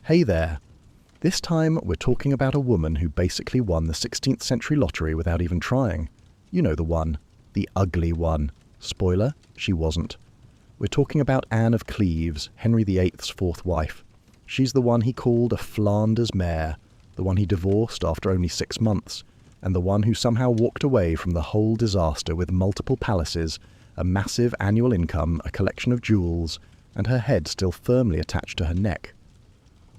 Hey there. This time we're talking about a woman who basically won the 16th century lottery without even trying. You know the one. The ugly one. Spoiler, she wasn't. We're talking about Anne of Cleves, Henry VIII's fourth wife. She's the one he called a Flanders mare, the one he divorced after only 6 months, and the one who somehow walked away from the whole disaster with multiple palaces, a massive annual income, a collection of jewels, and her head still firmly attached to her neck.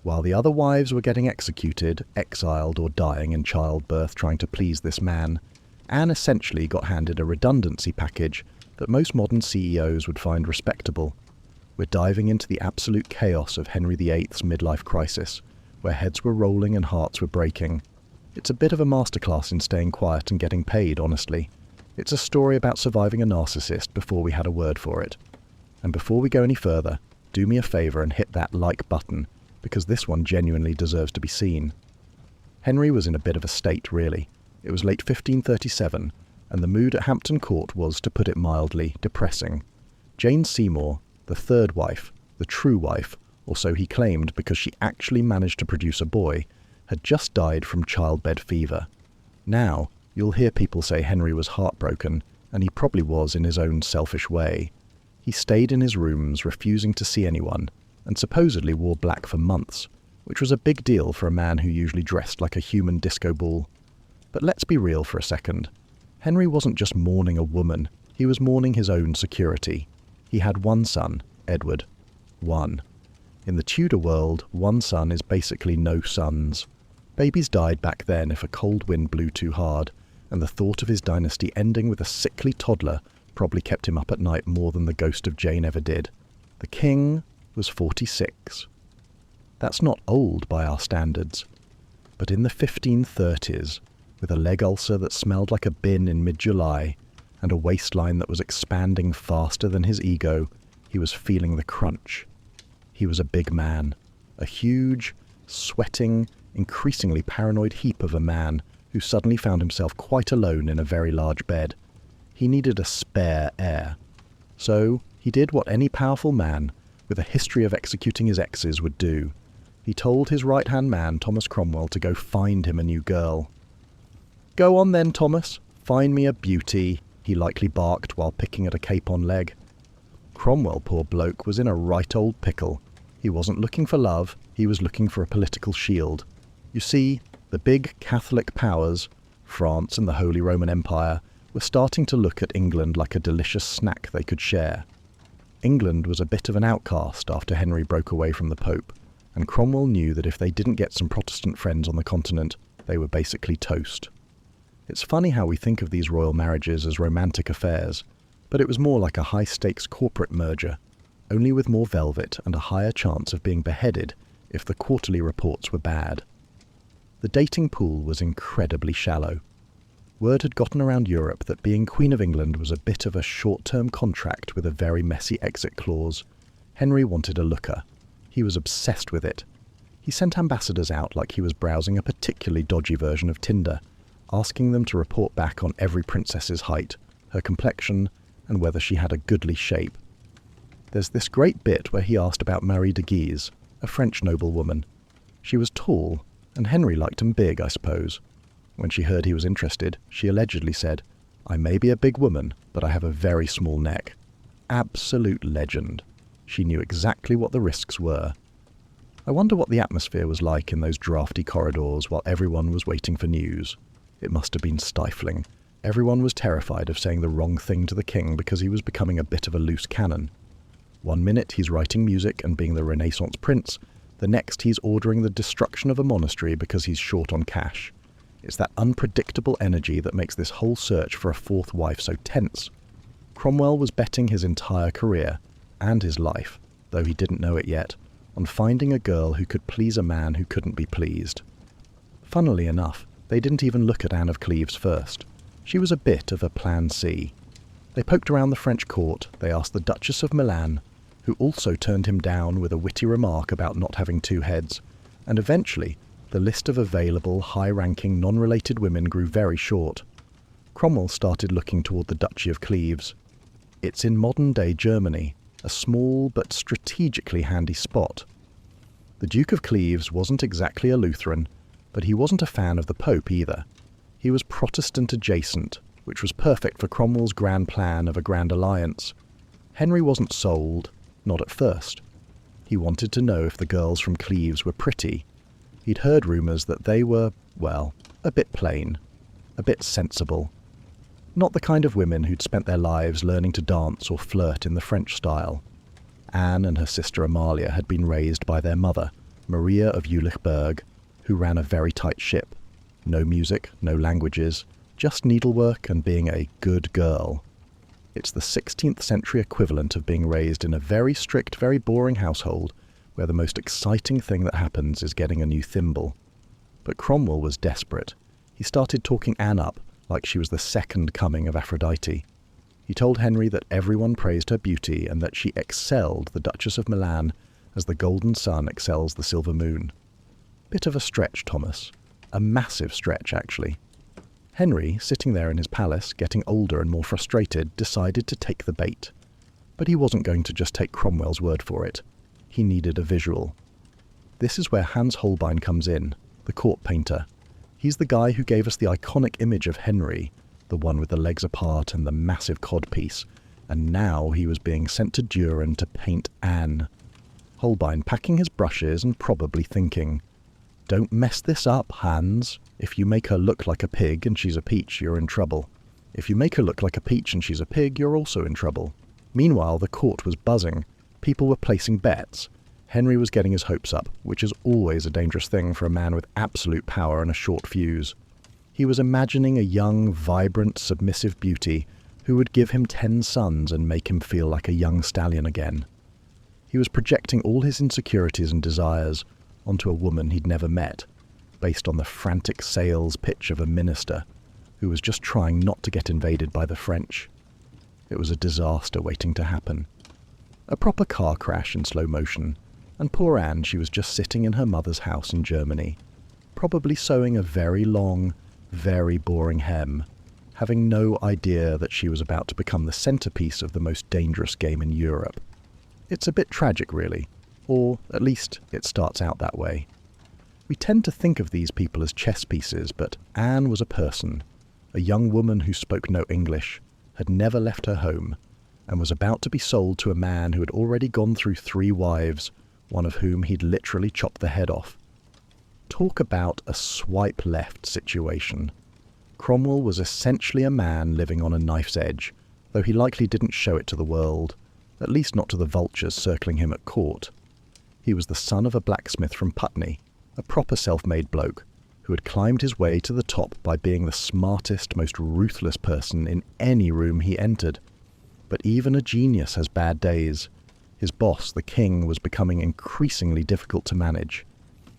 While the other wives were getting executed, exiled, or dying in childbirth trying to please this man, Anne essentially got handed a redundancy package that most modern CEOs would find respectable. We're diving into the absolute chaos of Henry VIII's midlife crisis, where heads were rolling and hearts were breaking. It's a bit of a masterclass in staying quiet and getting paid, honestly. It's a story about surviving a narcissist before we had a word for it. And before we go any further, do me a favour and hit that like button, because this one genuinely deserves to be seen. Henry was in a bit of a state, really. It was late 1537, and the mood at Hampton Court was, to put it mildly, depressing. Jane Seymour, the third wife, the true wife, or so he claimed because she actually managed to produce a boy, had just died from childbed fever. Now, you'll hear people say Henry was heartbroken, and he probably was in his own selfish way. He stayed in his rooms, refusing to see anyone, and supposedly wore black for months, which was a big deal for a man who usually dressed like a human disco ball. But let's be real for a second. Henry wasn't just mourning a woman, he was mourning his own security. He had one son, Edward. One. In the Tudor world, one son is basically no sons. Babies died back then if a cold wind blew too hard, and the thought of his dynasty ending with a sickly toddler probably kept him up at night more than the ghost of Jane ever did. The king was 46. That's not old by our standards. But in the 1530s, with a leg ulcer that smelled like a bin in mid-July, and a waistline that was expanding faster than his ego, he was feeling the crunch. He was a big man, a huge, sweating, increasingly paranoid heap of a man who suddenly found himself quite alone in a very large bed. He needed a spare heir. So he did what any powerful man with a history of executing his exes would do. He told his right-hand man, Thomas Cromwell, to go find him a new girl. "Go on then, Thomas, find me a beauty," he likely barked while picking at a capon leg. Cromwell, poor bloke, was in a right old pickle. He wasn't looking for love, he was looking for a political shield. You see, the big Catholic powers, France and the Holy Roman Empire, were starting to look at England like a delicious snack they could share. England was a bit of an outcast after Henry broke away from the Pope, and Cromwell knew that if they didn't get some Protestant friends on the continent, they were basically toast. It's funny how we think of these royal marriages as romantic affairs, but it was more like a high-stakes corporate merger, only with more velvet and a higher chance of being beheaded if the quarterly reports were bad. The dating pool was incredibly shallow. Word had gotten around Europe that being Queen of England was a bit of a short-term contract with a very messy exit clause. Henry wanted a looker. He was obsessed with it. He sent ambassadors out like he was browsing a particularly dodgy version of Tinder, asking them to report back on every princess's height, her complexion, and whether she had a goodly shape. There's this great bit where he asked about Marie de Guise, a French noblewoman. She was tall, and Henry liked him big, I suppose. When she heard he was interested, she allegedly said, "I may be a big woman, but I have a very small neck." Absolute legend. She knew exactly what the risks were. I wonder what the atmosphere was like in those drafty corridors while everyone was waiting for news. It must have been stifling. Everyone was terrified of saying the wrong thing to the king because he was becoming a bit of a loose cannon. One minute he's writing music and being the Renaissance prince, the next he's ordering the destruction of a monastery because he's short on cash. It's that unpredictable energy that makes this whole search for a fourth wife so tense. Cromwell was betting his entire career, and his life, though he didn't know it yet, on finding a girl who could please a man who couldn't be pleased. Funnily enough, they didn't even look at Anne of Cleves first. She was a bit of a plan C. They poked around the French court, they asked the Duchess of Milan, who also turned him down with a witty remark about not having two heads, and eventually the list of available, high-ranking, non-related women grew very short. Cromwell started looking toward the Duchy of Cleves. It's in modern-day Germany, a small but strategically handy spot. The Duke of Cleves wasn't exactly a Lutheran, but he wasn't a fan of the Pope either. He was Protestant adjacent, which was perfect for Cromwell's grand plan of a grand alliance. Henry wasn't sold, not at first. He wanted to know if the girls from Cleves were pretty. He'd heard rumours that they were, well, a bit plain, a bit sensible. Not the kind of women who'd spent their lives learning to dance or flirt in the French style. Anne and her sister Amalia had been raised by their mother, Maria of Jülichberg, who ran a very tight ship. No music, no languages, just needlework and being a good girl. It's the 16th century equivalent of being raised in a very strict, very boring household where the most exciting thing that happens is getting a new thimble. But Cromwell was desperate. He started talking Anne up like she was the second coming of Aphrodite. He told Henry that everyone praised her beauty and that she excelled the Duchess of Milan as the golden sun excels the silver moon. Bit of a stretch, Thomas. A massive stretch, actually. Henry, sitting there in his palace, getting older and more frustrated, decided to take the bait. But he wasn't going to just take Cromwell's word for it. He needed a visual. This is where Hans Holbein comes in, the court painter. He's the guy who gave us the iconic image of Henry, the one with the legs apart and the massive codpiece, and now he was being sent to Düren to paint Anne. Holbein packing his brushes and probably thinking, "Don't mess this up, Hans. If you make her look like a pig and she's a peach, you're in trouble. If you make her look like a peach and she's a pig, you're also in trouble." Meanwhile, the court was buzzing. People were placing bets. Henry was getting his hopes up, which is always a dangerous thing for a man with absolute power and a short fuse. He was imagining a young, vibrant, submissive beauty who would give him 10 sons and make him feel like a young stallion again. He was projecting all his insecurities and desires onto a woman he'd never met, based on the frantic sales pitch of a minister who was just trying not to get invaded by the French. It was a disaster waiting to happen. A proper car crash in slow motion, and poor Anne, she was just sitting in her mother's house in Germany, probably sewing a very long, very boring hem, having no idea that she was about to become the centerpiece of the most dangerous game in Europe. It's a bit tragic, really, or at least it starts out that way. We tend to think of these people as chess pieces, but Anne was a person, a young woman who spoke no English, had never left her home, and was about to be sold to a man who had already gone through 3 wives, one of whom he'd literally chopped the head off. Talk about a swipe left situation. Cromwell was essentially a man living on a knife's edge, though he likely didn't show it to the world, at least not to the vultures circling him at court. He was the son of a blacksmith from Putney, a proper self-made bloke, who had climbed his way to the top by being the smartest, most ruthless person in any room he entered. But even a genius has bad days. His boss, the king, was becoming increasingly difficult to manage.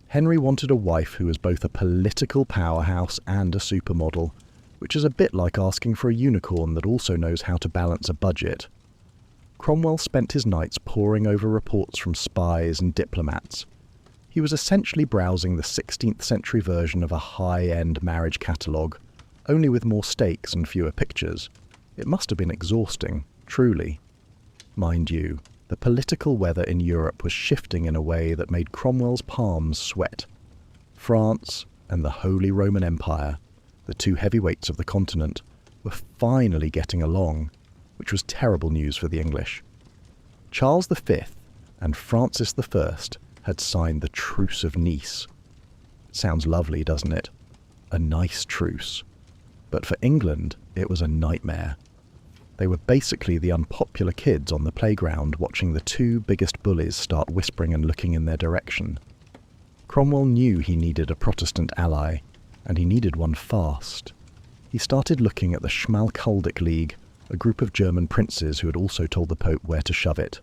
Henry wanted a wife who was both a political powerhouse and a supermodel, which is a bit like asking for a unicorn that also knows how to balance a budget. Cromwell spent his nights poring over reports from spies and diplomats. He was essentially browsing the 16th century version of a high-end marriage catalogue, only with more stakes and fewer pictures. It must have been exhausting, truly. Mind you, the political weather in Europe was shifting in a way that made Cromwell's palms sweat. France and the Holy Roman Empire, the 2 heavyweights of the continent, were finally getting along, which was terrible news for the English. Charles V and Francis I had signed the Truce of Nice. It sounds lovely, doesn't it? A nice truce. But for England, it was a nightmare. They were basically the unpopular kids on the playground watching the 2 biggest bullies start whispering and looking in their direction. Cromwell knew he needed a Protestant ally, and he needed one fast. He started looking at the Schmalkaldic League, a group of German princes who had also told the Pope where to shove it.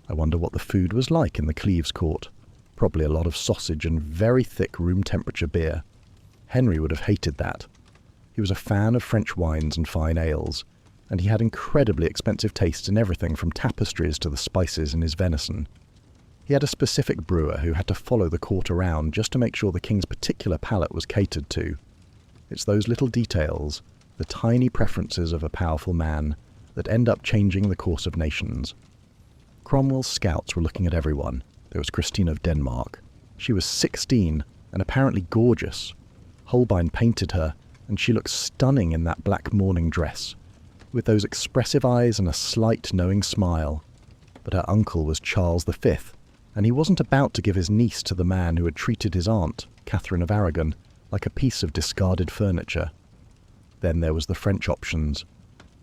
I wonder what the food was like in the Cleves court. Probably a lot of sausage and very thick room-temperature beer. Henry would have hated that. He was a fan of French wines and fine ales, and he had incredibly expensive tastes in everything from tapestries to the spices in his venison. He had a specific brewer who had to follow the court around just to make sure the king's particular palate was catered to. It's those little details, the tiny preferences of a powerful man, that end up changing the course of nations. Cromwell's scouts were looking at everyone. There was Christine of Denmark. She was 16 and apparently gorgeous. Holbein painted her, and she looked stunning in that black mourning dress, with those expressive eyes and a slight knowing smile. But her uncle was Charles V, and he wasn't about to give his niece to the man who had treated his aunt, Catherine of Aragon, like a piece of discarded furniture. Then there was the French options.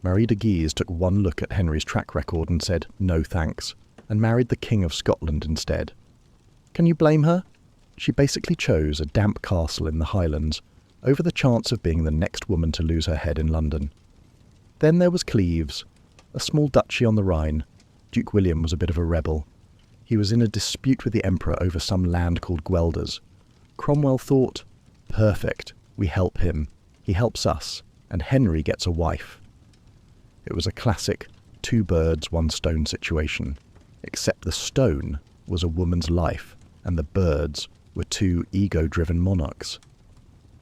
Marie de Guise took one look at Henry's track record and said, "No thanks," and married the King of Scotland instead. Can you blame her? She basically chose a damp castle in the Highlands over the chance of being the next woman to lose her head in London. Then there was Cleves, a small duchy on the Rhine. Duke William was a bit of a rebel. He was in a dispute with the Emperor over some land called Guelders. Cromwell thought, perfect, we help him, he helps us, and Henry gets a wife. It was a classic two birds, one stone situation, except the stone was a woman's life, and the birds were two ego-driven monarchs.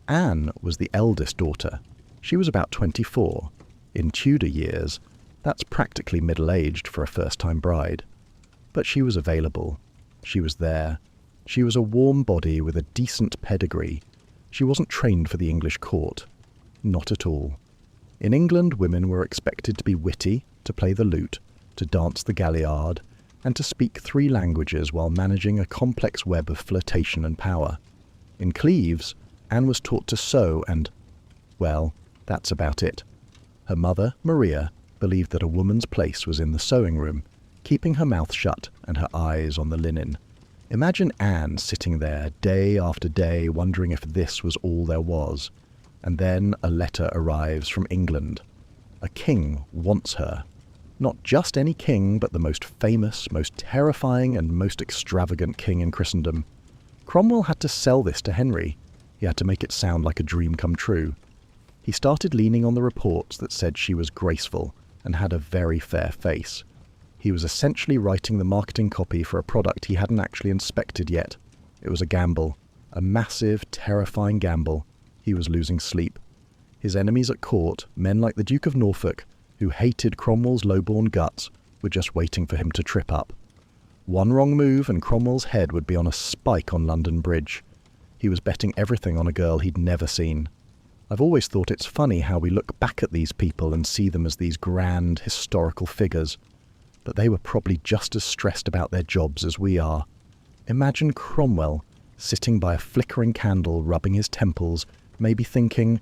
Anne was the eldest daughter. She was about 24. In Tudor years, that's practically middle-aged for a first-time bride. But she was available. She was there. She was a warm body with a decent pedigree. She wasn't trained for the English court. Not at all. In England, women were expected to be witty, to play the lute, to dance the galliard, and to speak 3 languages while managing a complex web of flirtation and power. In Cleves, Anne was taught to sew and, well, that's about it. Her mother, Maria, believed that a woman's place was in the sewing room, keeping her mouth shut and her eyes on the linen. Imagine Anne sitting there day after day wondering if this was all there was. And then a letter arrives from England. A king wants her. Not just any king, but the most famous, most terrifying, and most extravagant king in Christendom. Cromwell had to sell this to Henry. He had to make it sound like a dream come true. He started leaning on the reports that said she was graceful and had a very fair face. He was essentially writing the marketing copy for a product he hadn't actually inspected yet. It was a gamble, a massive, terrifying gamble. He was losing sleep. His enemies at court, men like the Duke of Norfolk, who hated Cromwell's low-born guts, were just waiting for him to trip up. One wrong move and Cromwell's head would be on a spike on London Bridge. He was betting everything on a girl he'd never seen. I've always thought it's funny how we look back at these people and see them as these grand, historical figures. But they were probably just as stressed about their jobs as we are. Imagine Cromwell sitting by a flickering candle, rubbing his temples, maybe thinking,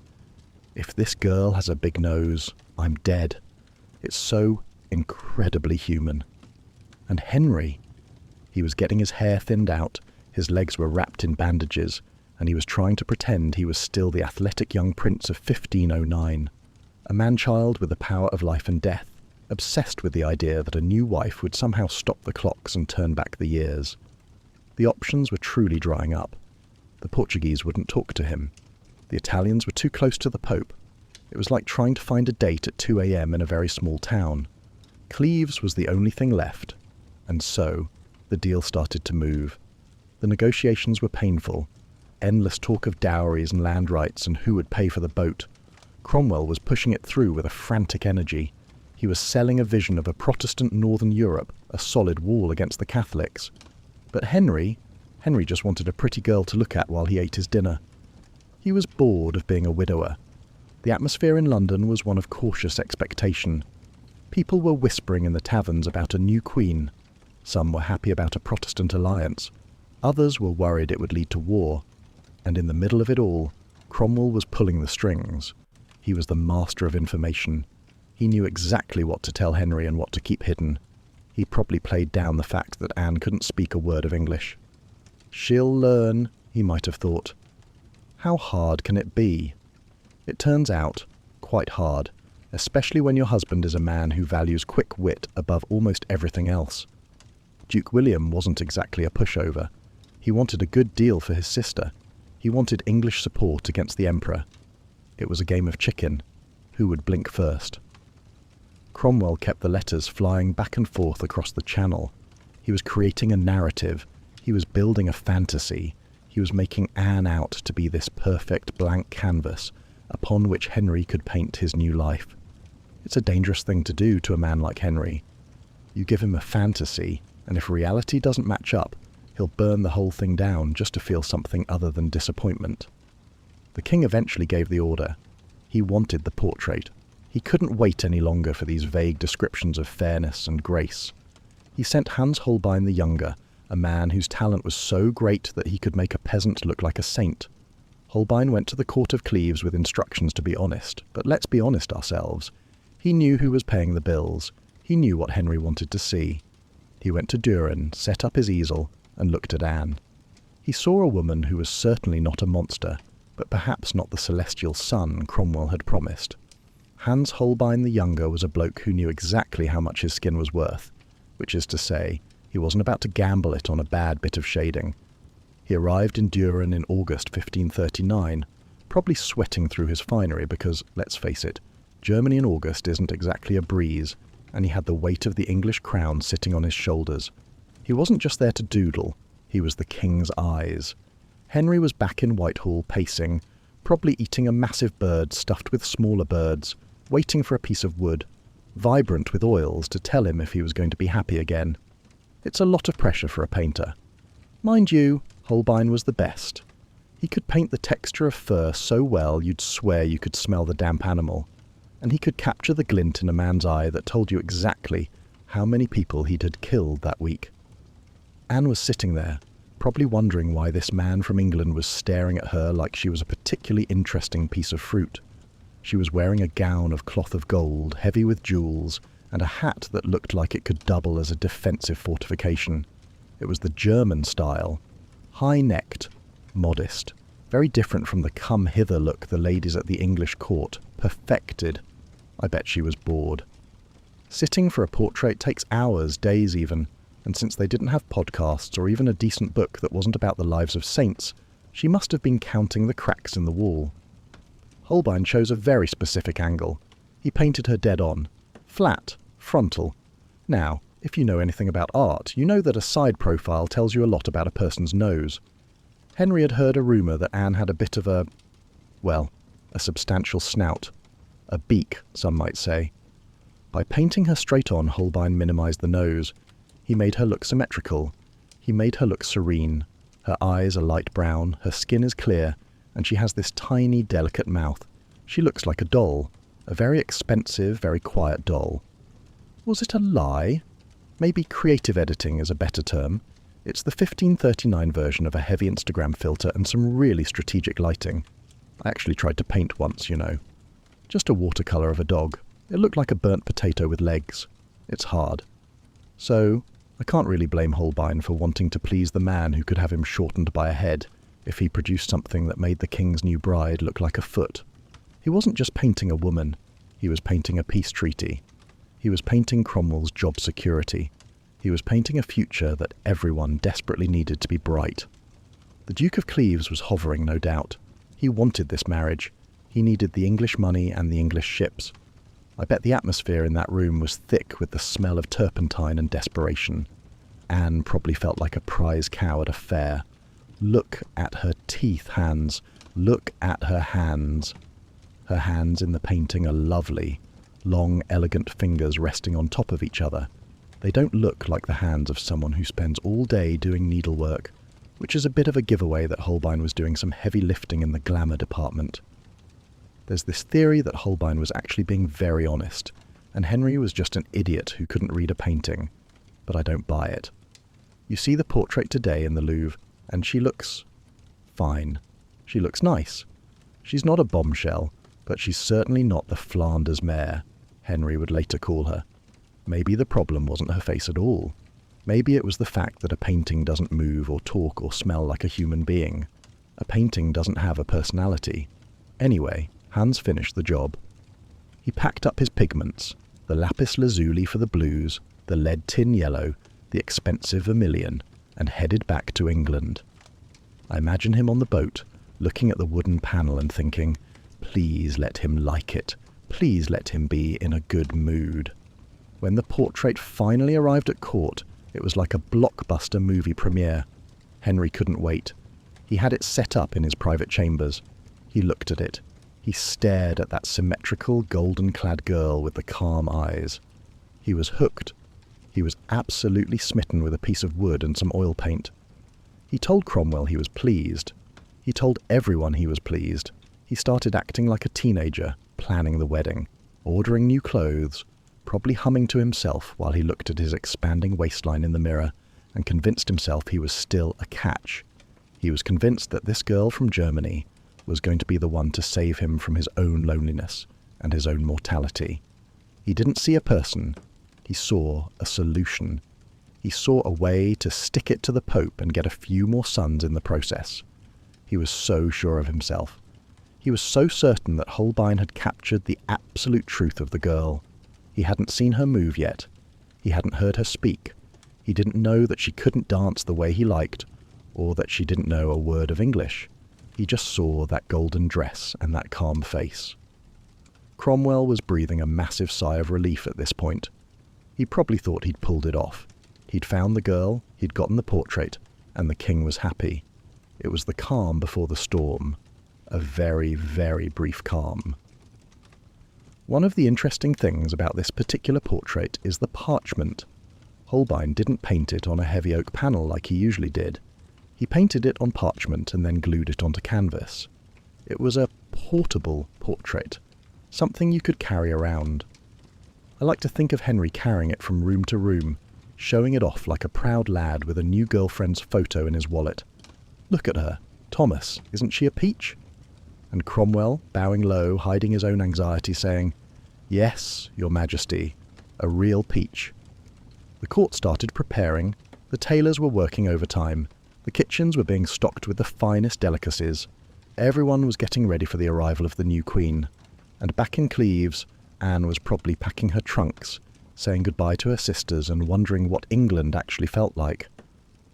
if this girl has a big nose, I'm dead. It's so incredibly human. And Henry, he was getting his hair thinned out, his legs were wrapped in bandages, and he was trying to pretend he was still the athletic young prince of 1509, a man-child with the power of life and death, obsessed with the idea that a new wife would somehow stop the clocks and turn back the years. The options were truly drying up. The Portuguese wouldn't talk to him. The Italians were too close to the Pope. It was like trying to find a date at 2 a.m. in a very small town. Cleves was the only thing left, and so the deal started to move. The negotiations were painful. Endless talk of dowries and land rights and who would pay for the boat. Cromwell was pushing it through with a frantic energy. He was selling a vision of a Protestant Northern Europe, a solid wall against the Catholics. But Henry just wanted a pretty girl to look at while he ate his dinner. He was bored of being a widower. The atmosphere in London was one of cautious expectation. People were whispering in the taverns about a new queen. Some were happy about a Protestant alliance. Others were worried it would lead to war. And in the middle of it all, Cromwell was pulling the strings. He was the master of information. He knew exactly what to tell Henry and what to keep hidden. He probably played down the fact that Anne couldn't speak a word of English. She'll learn, he might have thought. How hard can it be? It turns out, quite hard, especially when your husband is a man who values quick wit above almost everything else. Duke William wasn't exactly a pushover. He wanted a good deal for his sister. He wanted English support against the Emperor. It was a game of chicken. Who would blink first? Cromwell kept the letters flying back and forth across the Channel. He was creating a narrative. He was building a fantasy. He was making Anne out to be this perfect blank canvas upon which Henry could paint his new life. It's a dangerous thing to do to a man like Henry. You give him a fantasy, and if reality doesn't match up, He'll burn the whole thing down just to feel something other than disappointment. The king eventually gave the order. He wanted the portrait. He couldn't wait any longer for these vague descriptions of fairness and grace. He sent Hans Holbein the Younger, a man whose talent was so great that he could make a peasant look like a saint. Holbein went to the court of Cleves with instructions to be honest, but let's be honest ourselves. He knew who was paying the bills. He knew what Henry wanted to see. He went to Durin, set up his easel, and looked at Anne. He saw a woman who was certainly not a monster, but perhaps not the celestial son Cromwell had promised. Hans Holbein the Younger was a bloke who knew exactly how much his skin was worth, which is to say, he wasn't about to gamble it on a bad bit of shading. He arrived in Durin in August 1539, probably sweating through his finery because, let's face it, Germany in August isn't exactly a breeze, and he had the weight of the English crown sitting on his shoulders. He wasn't just there to doodle, he was the king's eyes. Henry was back in Whitehall pacing, probably eating a massive bird stuffed with smaller birds, waiting for a piece of wood, vibrant with oils to tell him if he was going to be happy again. It's a lot of pressure for a painter. Mind you, Holbein was the best. He could paint the texture of fur so well you'd swear you could smell the damp animal, and he could capture the glint in a man's eye that told you exactly how many people he'd had killed that week. Anne was sitting there, probably wondering why this man from England was staring at her like she was a particularly interesting piece of fruit. She was wearing a gown of cloth of gold, heavy with jewels, and a hat that looked like it could double as a defensive fortification. It was the German style, high-necked, modest, very different from the come-hither look the ladies at the English court perfected. I bet she was bored. Sitting for a portrait takes hours, days even, and since they didn't have podcasts or even a decent book that wasn't about the lives of saints, she must have been counting the cracks in the wall. Holbein chose a very specific angle. He painted her dead on. Flat, frontal. Now, if you know anything about art, you know that a side profile tells you a lot about a person's nose. Henry had heard a rumour that Anne had a bit of a substantial snout. A beak, some might say. By painting her straight on, Holbein minimised the nose. He made her look symmetrical. He made her look serene. Her eyes are light brown, her skin is clear, and she has this tiny, delicate mouth. She looks like a doll. A very expensive, very quiet doll. Was it a lie? Maybe creative editing is a better term. It's the 1539 version of a heavy Instagram filter and some really strategic lighting. I actually tried to paint once, you know. Just a watercolour of a dog. It looked like a burnt potato with legs. It's hard. So, I can't really blame Holbein for wanting to please the man who could have him shortened by a head if he produced something that made the king's new bride look like a foot. He wasn't just painting a woman, he was painting a peace treaty. He was painting Cromwell's job security. He was painting a future that everyone desperately needed to be bright. The Duke of Cleves was hovering, no doubt. He wanted this marriage. He needed the English money and the English ships. I bet the atmosphere in that room was thick with the smell of turpentine and desperation. Anne probably felt like a prize cow at a fair. Look at her teeth, Hans. Look at her hands. Her hands in the painting are lovely. Long, elegant fingers resting on top of each other. They don't look like the hands of someone who spends all day doing needlework, which is a bit of a giveaway that Holbein was doing some heavy lifting in the glamour department. There's this theory that Holbein was actually being very honest, and Henry was just an idiot who couldn't read a painting. But I don't buy it. You see the portrait today in the Louvre, and she looks fine. She looks nice. She's not a bombshell, but she's certainly not the Flanders mare, Henry would later call her. Maybe the problem wasn't her face at all. Maybe it was the fact that a painting doesn't move or talk or smell like a human being. A painting doesn't have a personality. Anyway, Hans finished the job. He packed up his pigments, the lapis lazuli for the blues, the lead tin yellow, the expensive vermilion, and headed back to England. I imagine him on the boat, looking at the wooden panel and thinking, please let him like it. Please let him be in a good mood. When the portrait finally arrived at court, it was like a blockbuster movie premiere. Henry couldn't wait. He had it set up in his private chambers. He looked at it. He stared at that symmetrical, golden-clad girl with the calm eyes. He was hooked. He was absolutely smitten with a piece of wood and some oil paint. He told Cromwell he was pleased. He told everyone he was pleased. He started acting like a teenager, planning the wedding, ordering new clothes, probably humming to himself while he looked at his expanding waistline in the mirror and convinced himself he was still a catch. He was convinced that this girl from Germany was going to be the one to save him from his own loneliness and his own mortality. He didn't see a person, he saw a solution. He saw a way to stick it to the Pope and get a few more sons in the process. He was so sure of himself. He was so certain that Holbein had captured the absolute truth of the girl. He hadn't seen her move yet. He hadn't heard her speak. He didn't know that she couldn't dance the way he liked, or that she didn't know a word of English. He just saw that golden dress and that calm face. Cromwell was breathing a massive sigh of relief at this point. He probably thought he'd pulled it off. He'd found the girl, he'd gotten the portrait, and the king was happy. It was the calm before the storm. A very, very brief calm. One of the interesting things about this particular portrait is the parchment. Holbein didn't paint it on a heavy oak panel like he usually did. He painted it on parchment and then glued it onto canvas. It was a portable portrait, something you could carry around. I like to think of Henry carrying it from room to room, showing it off like a proud lad with a new girlfriend's photo in his wallet. Look at her. Thomas, isn't she a peach? And Cromwell, bowing low, hiding his own anxiety, saying, "Yes, Your Majesty, a real peach." The court started preparing. The tailors were working overtime. The kitchens were being stocked with the finest delicacies. Everyone was getting ready for the arrival of the new queen. And back in Cleves, Anne was probably packing her trunks, saying goodbye to her sisters and wondering what England actually felt like.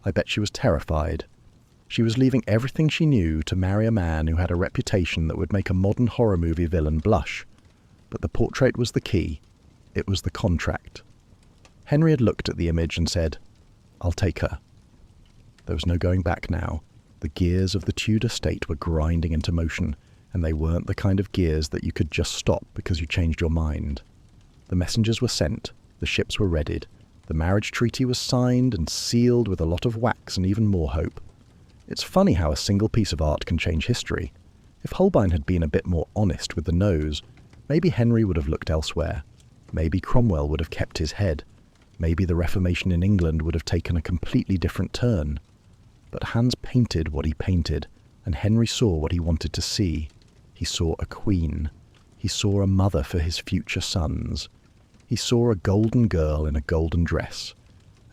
I bet she was terrified. She was leaving everything she knew to marry a man who had a reputation that would make a modern horror movie villain blush. But the portrait was the key. It was the contract. Henry had looked at the image and said, "I'll take her." There was no going back now. The gears of the Tudor state were grinding into motion, and they weren't the kind of gears that you could just stop because you changed your mind. The messengers were sent, the ships were readied, the marriage treaty was signed and sealed with a lot of wax and even more hope. It's funny how a single piece of art can change history. If Holbein had been a bit more honest with the nose, maybe Henry would have looked elsewhere. Maybe Cromwell would have kept his head. Maybe the Reformation in England would have taken a completely different turn. But Hans painted what he painted, and Henry saw what he wanted to see. He saw a queen. He saw a mother for his future sons. He saw a golden girl in a golden dress,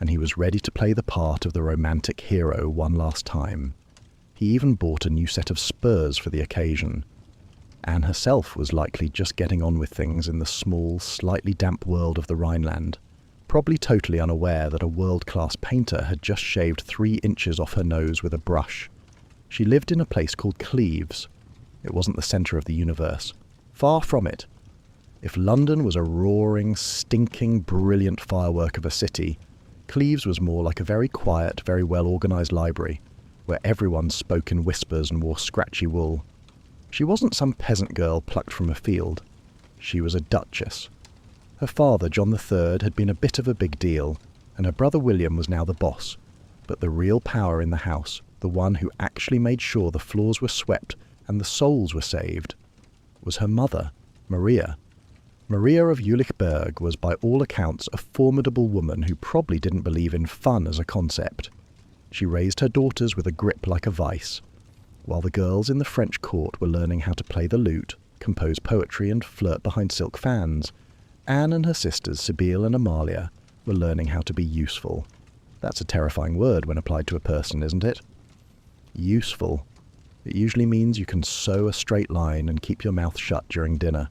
and he was ready to play the part of the romantic hero one last time. He even bought a new set of spurs for the occasion. Anne herself was likely just getting on with things in the small, slightly damp world of the Rhineland, probably totally unaware that a world-class painter had just shaved 3 inches off her nose with a brush. She lived in a place called Cleves. It wasn't the centre of the universe. Far from it. If London was a roaring, stinking, brilliant firework of a city, Cleves was more like a very quiet, very well-organised library, where everyone spoke in whispers and wore scratchy wool. She wasn't some peasant girl plucked from a field. She was a duchess. Her father, John III, had been a bit of a big deal, and her brother William was now the boss. But the real power in the house, the one who actually made sure the floors were swept and the souls were saved, was her mother, Maria. Maria of Jülichberg was by all accounts a formidable woman who probably didn't believe in fun as a concept. She raised her daughters with a grip like a vice, while the girls in the French court were learning how to play the lute, compose poetry and flirt behind silk fans. Anne and her sisters, Sibylle and Amalia, were learning how to be useful. That's a terrifying word when applied to a person, isn't it? Useful. It usually means you can sew a straight line and keep your mouth shut during dinner.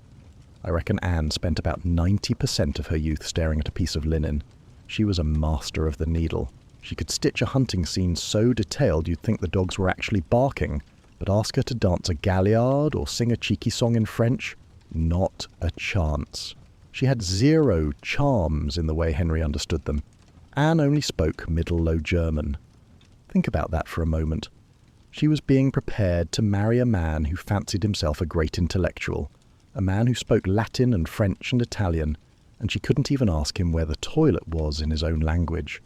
I reckon Anne spent about 90% of her youth staring at a piece of linen. She was a master of the needle. She could stitch a hunting scene so detailed you'd think the dogs were actually barking, but ask her to dance a galliard or sing a cheeky song in French? Not a chance. She had 0 charms in the way Henry understood them. Anne only spoke Middle-Low German. Think about that for a moment. She was being prepared to marry a man who fancied himself a great intellectual, a man who spoke Latin and French and Italian, and she couldn't even ask him where the toilet was in his own language.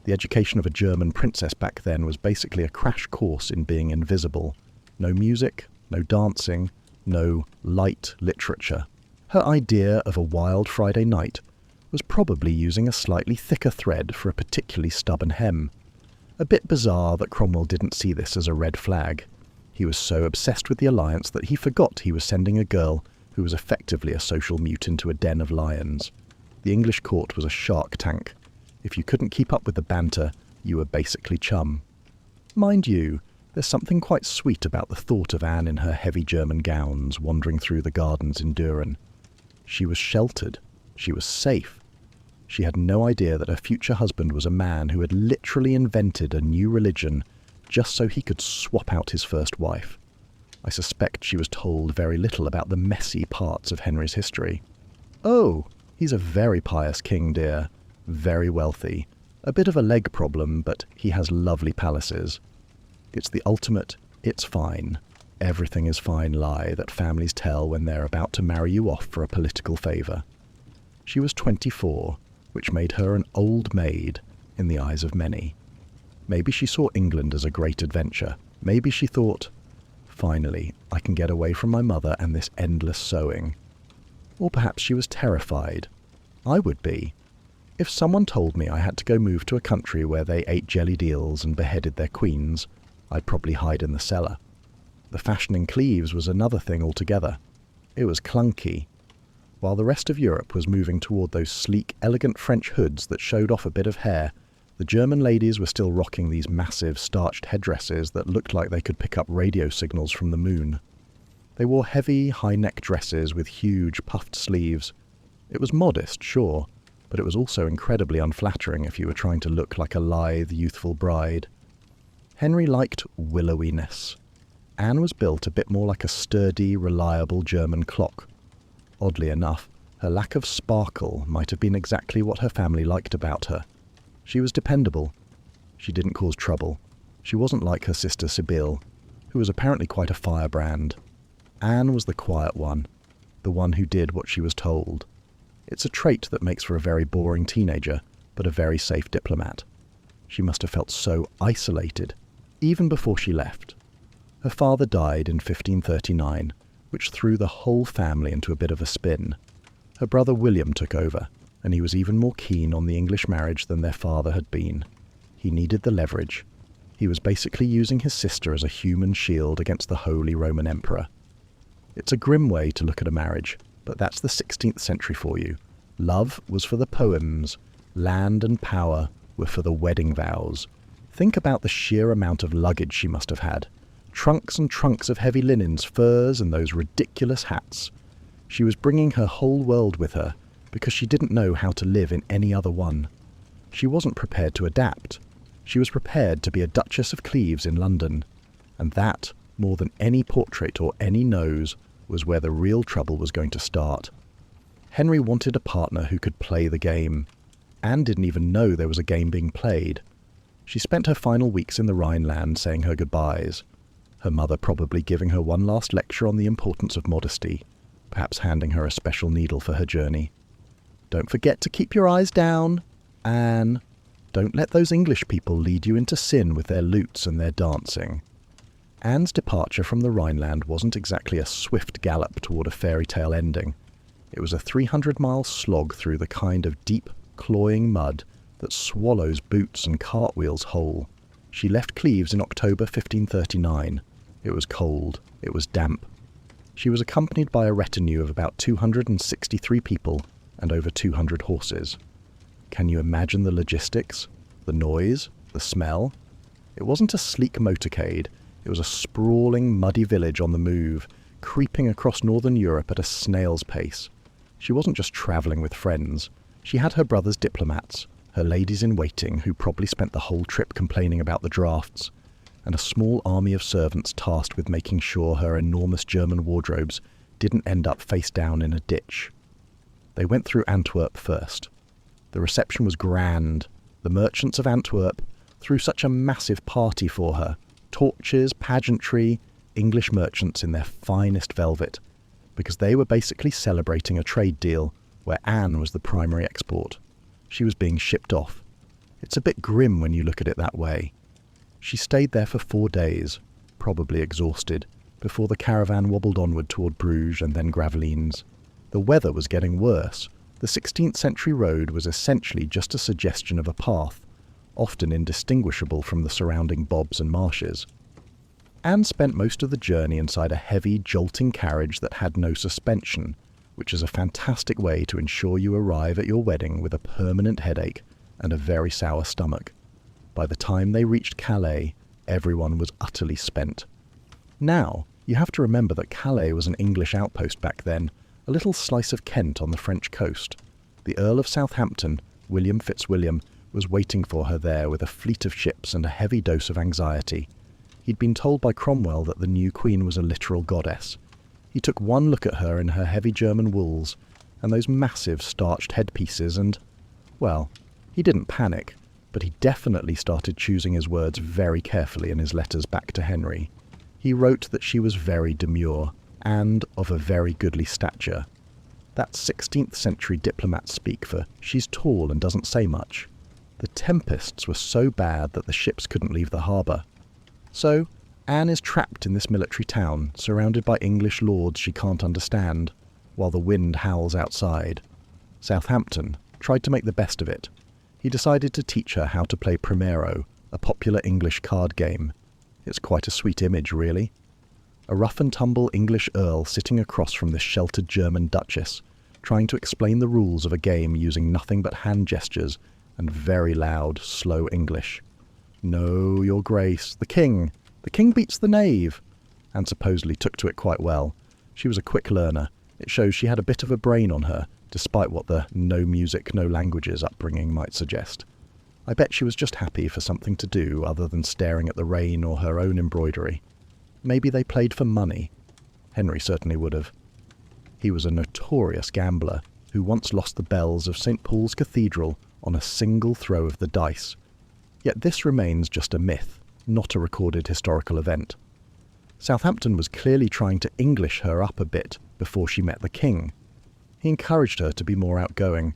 The education of a German princess back then was basically a crash course in being invisible. No music, no dancing, no light literature. Her idea of a wild Friday night was probably using a slightly thicker thread for a particularly stubborn hem. A bit bizarre that Cromwell didn't see this as a red flag. He was so obsessed with the alliance that he forgot he was sending a girl who was effectively a social mute into a den of lions. The English court was a shark tank. If you couldn't keep up with the banter, you were basically chum. Mind you, there's something quite sweet about the thought of Anne in her heavy German gowns wandering through the gardens in Düren. She was sheltered. She was safe. She had no idea that her future husband was a man who had literally invented a new religion just so he could swap out his first wife. I suspect she was told very little about the messy parts of Henry's history. Oh, he's a very pious king, dear. Very wealthy. A bit of a leg problem, but he has lovely palaces. It's the ultimate, it's fine, everything is fine lie that families tell when they're about to marry you off for a political favour. She was 24, which made her an old maid in the eyes of many. Maybe she saw England as a great adventure. Maybe she thought, finally, I can get away from my mother and this endless sewing. Or perhaps she was terrified. I would be. If someone told me I had to go move to a country where they ate jellied eels and beheaded their queens, I'd probably hide in the cellar. The fashion in Cleves was another thing altogether. It was clunky. While the rest of Europe was moving toward those sleek, elegant French hoods that showed off a bit of hair, the German ladies were still rocking these massive, starched headdresses that looked like they could pick up radio signals from the moon. They wore heavy, high-neck dresses with huge, puffed sleeves. It was modest, sure, but it was also incredibly unflattering if you were trying to look like a lithe, youthful bride. Henry liked willowiness. Anne was built a bit more like a sturdy, reliable German clock. Oddly enough, her lack of sparkle might have been exactly what her family liked about her. She was dependable. She didn't cause trouble. She wasn't like her sister Sibylle, who was apparently quite a firebrand. Anne was the quiet one, the one who did what she was told. It's a trait that makes for a very boring teenager, but a very safe diplomat. She must have felt so isolated, even before she left. Her father died in 1539, which threw the whole family into a bit of a spin. Her brother William took over, and he was even more keen on the English marriage than their father had been. He needed the leverage. He was basically using his sister as a human shield against the Holy Roman Emperor. It's a grim way to look at a marriage, but that's the 16th century for you. Love was for the poems. Land and power were for the wedding vows. Think about the sheer amount of luggage she must have had. Trunks and trunks of heavy linens, furs, and those ridiculous hats. She was bringing her whole world with her, because she didn't know how to live in any other one. She wasn't prepared to adapt. She was prepared to be a Duchess of Cleves in London. And that, more than any portrait or any nose, was where the real trouble was going to start. Henry wanted a partner who could play the game. Anne didn't even know there was a game being played. She spent her final weeks in the Rhineland saying her goodbyes, her mother probably giving her one last lecture on the importance of modesty, perhaps handing her a special needle for her journey. Don't forget to keep your eyes down, Anne. Don't let those English people lead you into sin with their lutes and their dancing. Anne's departure from the Rhineland wasn't exactly a swift gallop toward a fairy tale ending. It was a 300-mile slog through the kind of deep, cloying mud that swallows boots and cartwheels whole. She left Cleves in October 1539. It was cold. It was damp. She was accompanied by a retinue of about 263 people and over 200 horses. Can you imagine the logistics? The noise? The smell? It wasn't a sleek motorcade. It was a sprawling, muddy village on the move, creeping across northern Europe at a snail's pace. She wasn't just travelling with friends. She had her brother's diplomats, her ladies-in-waiting who probably spent the whole trip complaining about the drafts, and a small army of servants tasked with making sure her enormous German wardrobes didn't end up face down in a ditch. They went through Antwerp first. The reception was grand. The merchants of Antwerp threw such a massive party for her. Torches, pageantry, English merchants in their finest velvet, because they were basically celebrating a trade deal where Anne was the primary export. She was being shipped off. It's a bit grim when you look at it that way. She stayed there for 4 days, probably exhausted, before the caravan wobbled onward toward Bruges and then Gravelines. The weather was getting worse. The 16th century road was essentially just a suggestion of a path, often indistinguishable from the surrounding bobs and marshes. Anne spent most of the journey inside a heavy, jolting carriage that had no suspension, which is a fantastic way to ensure you arrive at your wedding with a permanent headache and a very sour stomach. By the time they reached Calais, everyone was utterly spent. Now, you have to remember that Calais was an English outpost back then, a little slice of Kent on the French coast. The Earl of Southampton, William Fitzwilliam, was waiting for her there with a fleet of ships and a heavy dose of anxiety. He'd been told by Cromwell that the new queen was a literal goddess. He took one look at her in her heavy German wools and those massive starched headpieces and, well, he didn't panic, but he definitely started choosing his words very carefully in his letters back to Henry. He wrote that she was very demure and of a very goodly stature. That's 16th century diplomat speak for she's tall and doesn't say much. The tempests were so bad that the ships couldn't leave the harbour. So, Anne is trapped in this military town, surrounded by English lords she can't understand, while the wind howls outside. Southampton tried to make the best of it. He decided to teach her how to play Primero, a popular English card game. It's quite a sweet image, really. A rough-and-tumble English earl sitting across from this sheltered German duchess, trying to explain the rules of a game using nothing but hand gestures and very loud, slow English. "No, your grace, the king! The king beats the knave!" Anne supposedly took to it quite well. She was a quick learner. It shows she had a bit of a brain on her, despite what the no music, no languages upbringing might suggest. I bet she was just happy for something to do other than staring at the rain or her own embroidery. Maybe they played for money. Henry certainly would have. He was a notorious gambler who once lost the bells of St. Paul's Cathedral on a single throw of the dice. Yet this remains just a myth, not a recorded historical event. Southampton was clearly trying to English her up a bit before she met the king. He encouraged her to be more outgoing.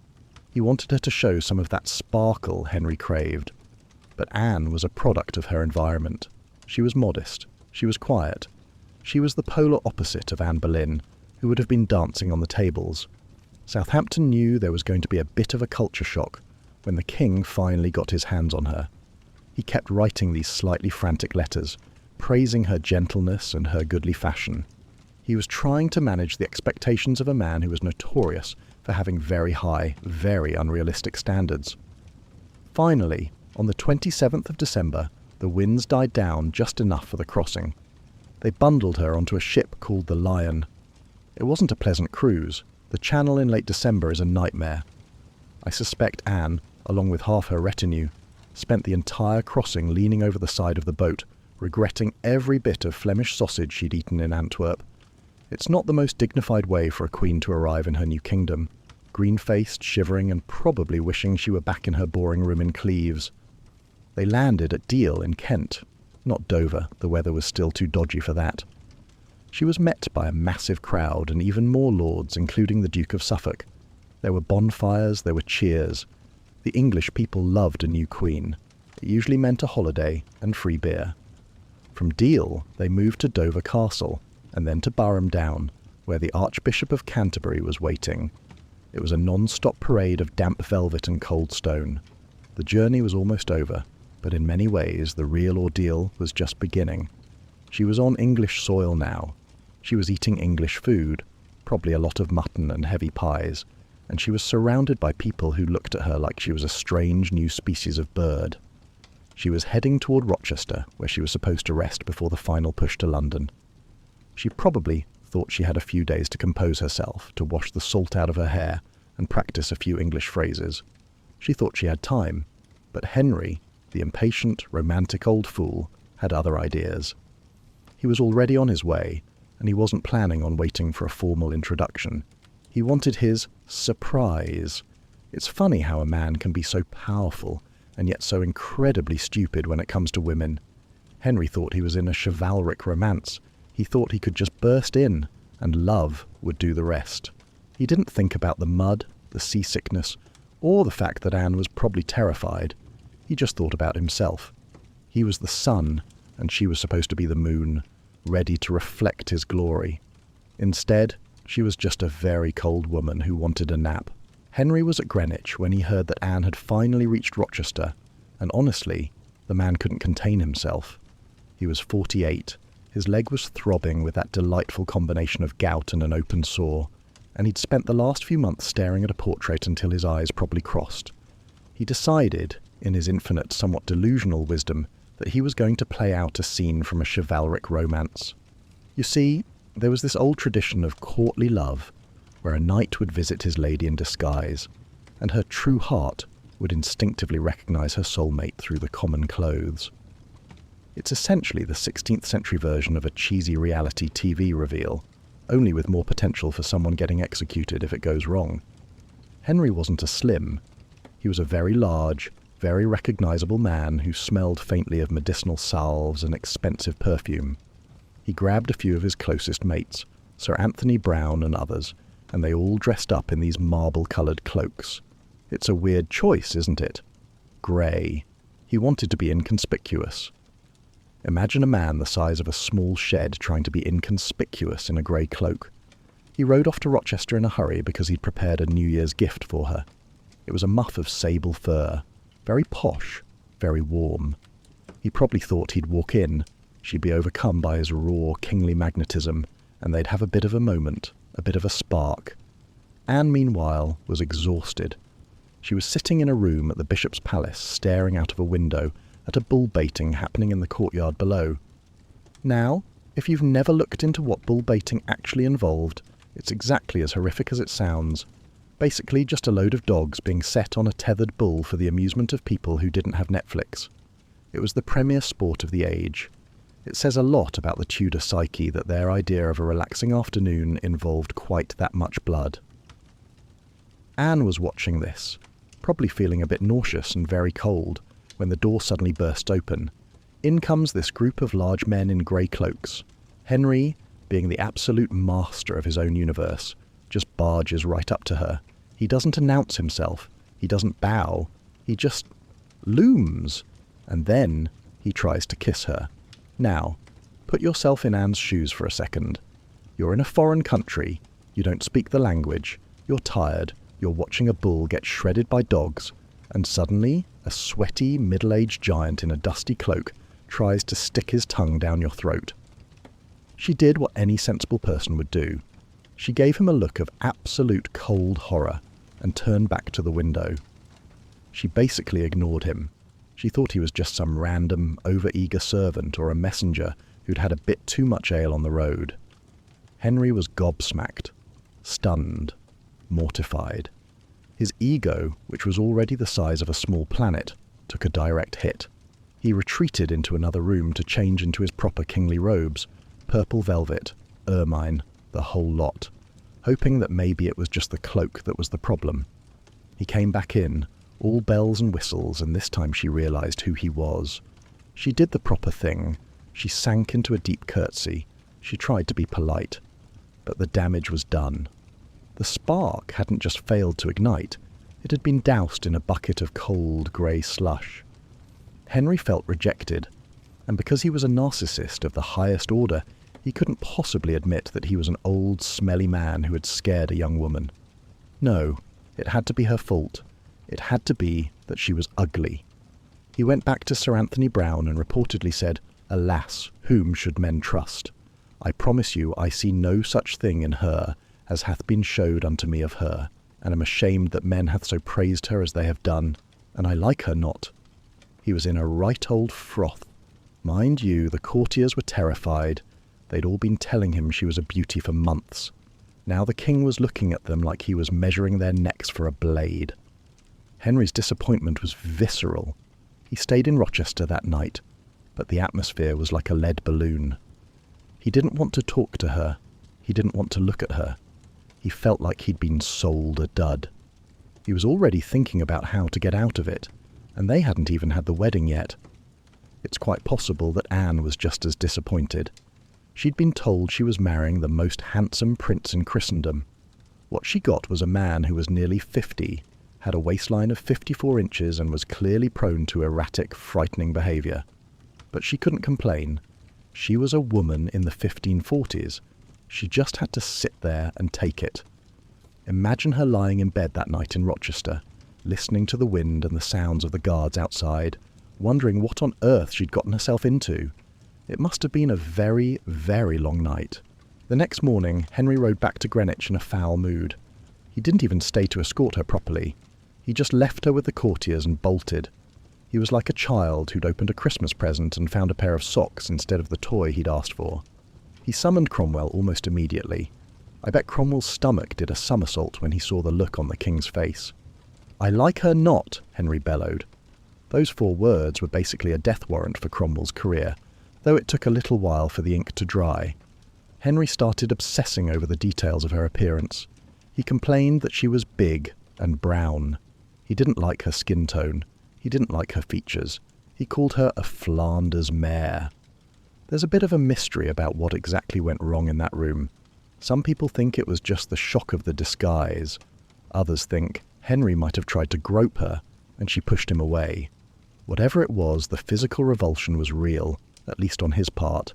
He wanted her to show some of that sparkle Henry craved. But Anne was a product of her environment. She was modest. She was quiet. She was the polar opposite of Anne Boleyn, who would have been dancing on the tables. Southampton knew there was going to be a bit of a culture shock when the king finally got his hands on her. He kept writing these slightly frantic letters, praising her gentleness and her goodly fashion. He was trying to manage the expectations of a man who was notorious for having very high, very unrealistic standards. Finally, on the 27th of December, the winds died down just enough for the crossing. They bundled her onto a ship called the Lion. It wasn't a pleasant cruise. The channel in late December is a nightmare. I suspect Anne, along with half her retinue, spent the entire crossing leaning over the side of the boat, regretting every bit of Flemish sausage she'd eaten in Antwerp. It's not the most dignified way for a queen to arrive in her new kingdom, green-faced, shivering, and probably wishing she were back in her boring room in Cleves. They landed at Deal in Kent, not Dover. The weather was still too dodgy for that. She was met by a massive crowd and even more lords, including the Duke of Suffolk. There were bonfires, there were cheers. The English people loved a new queen. It usually meant a holiday and free beer. From Deal, they moved to Dover Castle, and then to Barham Down, where the Archbishop of Canterbury was waiting. It was a non-stop parade of damp velvet and cold stone. The journey was almost over, but in many ways the real ordeal was just beginning. She was on English soil now. She was eating English food, probably a lot of mutton and heavy pies, and she was surrounded by people who looked at her like she was a strange new species of bird. She was heading toward Rochester, where she was supposed to rest before the final push to London. She probably thought she had a few days to compose herself, to wash the salt out of her hair, and practice a few English phrases. She thought she had time, but Henry, the impatient, romantic old fool, had other ideas. He was already on his way, and he wasn't planning on waiting for a formal introduction. He wanted his surprise. It's funny how a man can be so powerful and yet so incredibly stupid when it comes to women. Henry thought he was in a chivalric romance. He thought he could just burst in, and love would do the rest. He didn't think about the mud, the seasickness, or the fact that Anne was probably terrified. He just thought about himself. He was the sun, and she was supposed to be the moon, ready to reflect his glory. Instead, she was just a very cold woman who wanted a nap. Henry was at Greenwich when he heard that Anne had finally reached Rochester, and honestly, the man couldn't contain himself. He was 48, his leg was throbbing with that delightful combination of gout and an open sore, and he'd spent the last few months staring at a portrait until his eyes probably crossed. He decided, in his infinite, somewhat delusional wisdom, that he was going to play out a scene from a chivalric romance. You see, there was this old tradition of courtly love, where a knight would visit his lady in disguise, and her true heart would instinctively recognize her soulmate through the common clothes. It's essentially the 16th century version of a cheesy reality TV reveal, only with more potential for someone getting executed if it goes wrong. Henry wasn't a slim. He was a very large, very recognizable man who smelled faintly of medicinal salves and expensive perfume. He grabbed a few of his closest mates, Sir Anthony Browne and others, and they all dressed up in these marble-coloured cloaks. It's a weird choice, isn't it? Grey. He wanted to be inconspicuous. Imagine a man the size of a small shed trying to be inconspicuous in a grey cloak. He rode off to Rochester in a hurry because he'd prepared a New Year's gift for her. It was a muff of sable fur, very posh, very warm. He probably thought he'd walk in, she'd be overcome by his raw, kingly magnetism, and they'd have a bit of a moment, a bit of a spark. Anne, meanwhile, was exhausted. She was sitting in a room at the bishop's palace, staring out of a window at a bull baiting happening in the courtyard below. Now, if you've never looked into what bull baiting actually involved, it's exactly as horrific as it sounds. Basically just a load of dogs being set on a tethered bull for the amusement of people who didn't have Netflix. It was the premier sport of the age. It says a lot about the Tudor psyche that their idea of a relaxing afternoon involved quite that much blood. Anne was watching this, probably feeling a bit nauseous and very cold, when the door suddenly burst open. In comes this group of large men in grey cloaks. Henry, being the absolute master of his own universe, just barges right up to her. He doesn't announce himself. He doesn't bow. He just looms. And then he tries to kiss her. Now, put yourself in Anne's shoes for a second. You're in a foreign country. You don't speak the language. You're tired. You're watching a bull get shredded by dogs. And suddenly, a sweaty, middle-aged giant in a dusty cloak tries to stick his tongue down your throat. She did what any sensible person would do. She gave him a look of absolute cold horror and turned back to the window. She basically ignored him. She thought he was just some random, over-eager servant or a messenger who'd had a bit too much ale on the road. Henry was gobsmacked, stunned, mortified. His ego, which was already the size of a small planet, took a direct hit. He retreated into another room to change into his proper kingly robes, purple velvet, ermine, the whole lot, hoping that maybe it was just the cloak that was the problem. He came back in, all bells and whistles, and this time she realized who he was. She did the proper thing. She sank into a deep curtsy. She tried to be polite. But the damage was done. The spark hadn't just failed to ignite. It had been doused in a bucket of cold, grey slush. Henry felt rejected, and because he was a narcissist of the highest order, he couldn't possibly admit that he was an old, smelly man who had scared a young woman. No, it had to be her fault. It had to be that she was ugly. He went back to Sir Anthony Browne and reportedly said, "Alas, whom should men trust? I promise you I see no such thing in her as hath been showed unto me of her, and am ashamed that men hath so praised her as they have done, and I like her not." He was in a right old froth. Mind you, the courtiers were terrified. They'd all been telling him she was a beauty for months. Now the king was looking at them like he was measuring their necks for a blade. Henry's disappointment was visceral. He stayed in Rochester that night, but the atmosphere was like a lead balloon. He didn't want to talk to her. He didn't want to look at her. He felt like he'd been sold a dud. He was already thinking about how to get out of it, and they hadn't even had the wedding yet. It's quite possible that Anne was just as disappointed. She'd been told she was marrying the most handsome prince in Christendom. What she got was a man who was nearly 50, had a waistline of 54 inches and was clearly prone to erratic, frightening behaviour. But she couldn't complain. She was a woman in the 1540s. She just had to sit there and take it. Imagine her lying in bed that night in Rochester, listening to the wind and the sounds of the guards outside, wondering what on earth she'd gotten herself into. It must have been a very, very long night. The next morning, Henry rode back to Greenwich in a foul mood. He didn't even stay to escort her properly. He just left her with the courtiers and bolted. He was like a child who'd opened a Christmas present and found a pair of socks instead of the toy he'd asked for. He summoned Cromwell almost immediately. I bet Cromwell's stomach did a somersault when he saw the look on the king's face. "I like her not," Henry bellowed. Those 4 words were basically a death warrant for Cromwell's career, though it took a little while for the ink to dry. Henry started obsessing over the details of her appearance. He complained that she was big and brown. He didn't like her skin tone. He didn't like her features. He called her a Flanders mare. There's a bit of a mystery about what exactly went wrong in that room. Some people think it was just the shock of the disguise. Others think Henry might have tried to grope her, and she pushed him away. Whatever it was, the physical revulsion was real, at least on his part.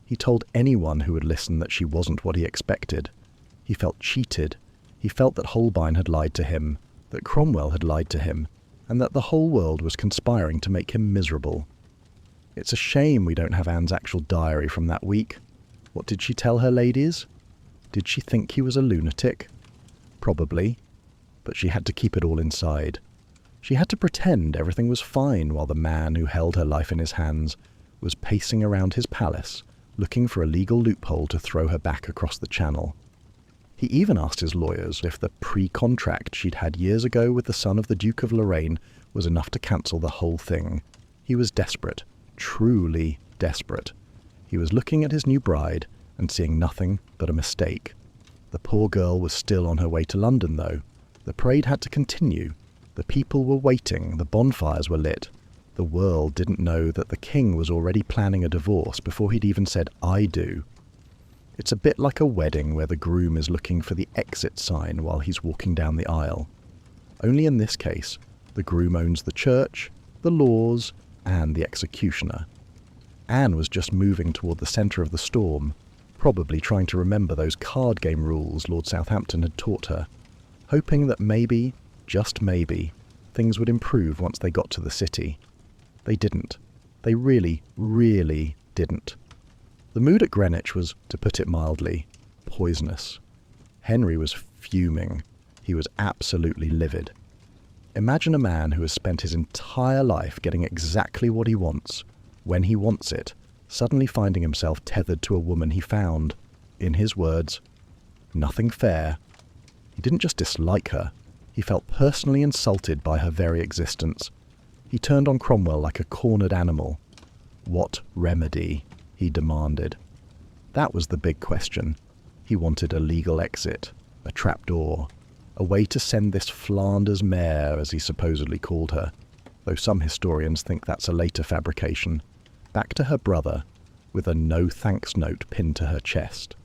He told anyone who would listen that she wasn't what he expected. He felt cheated. He felt that Holbein had lied to him, that Cromwell had lied to him, and that the whole world was conspiring to make him miserable. It's a shame we don't have Anne's actual diary from that week. What did she tell her ladies? Did she think he was a lunatic? Probably. But she had to keep it all inside. She had to pretend everything was fine while the man who held her life in his hands was pacing around his palace, looking for a legal loophole to throw her back across the channel. He even asked his lawyers if the pre-contract she'd had years ago with the son of the Duke of Lorraine was enough to cancel the whole thing. He was desperate, truly desperate. He was looking at his new bride and seeing nothing but a mistake. The poor girl was still on her way to London, though. The parade had to continue. The people were waiting, the bonfires were lit. The world didn't know that the king was already planning a divorce before he'd even said, "I do." It's a bit like a wedding where the groom is looking for the exit sign while he's walking down the aisle. Only in this case, the groom owns the church, the laws, and the executioner. Anne was just moving toward the centre of the storm, probably trying to remember those card game rules Lord Southampton had taught her, hoping that maybe, just maybe, things would improve once they got to the city. They didn't. They really, really didn't. The mood at Greenwich was, to put it mildly, poisonous. Henry was fuming. He was absolutely livid. Imagine a man who has spent his entire life getting exactly what he wants, when he wants it, suddenly finding himself tethered to a woman he found, in his words, nothing fair. He didn't just dislike her. He felt personally insulted by her very existence. He turned on Cromwell like a cornered animal. What remedy? He demanded. That was the big question. He wanted a legal exit, a trapdoor, a way to send this Flanders mare, as he supposedly called her, though some historians think that's a later fabrication, back to her brother, with a no-thanks note pinned to her chest.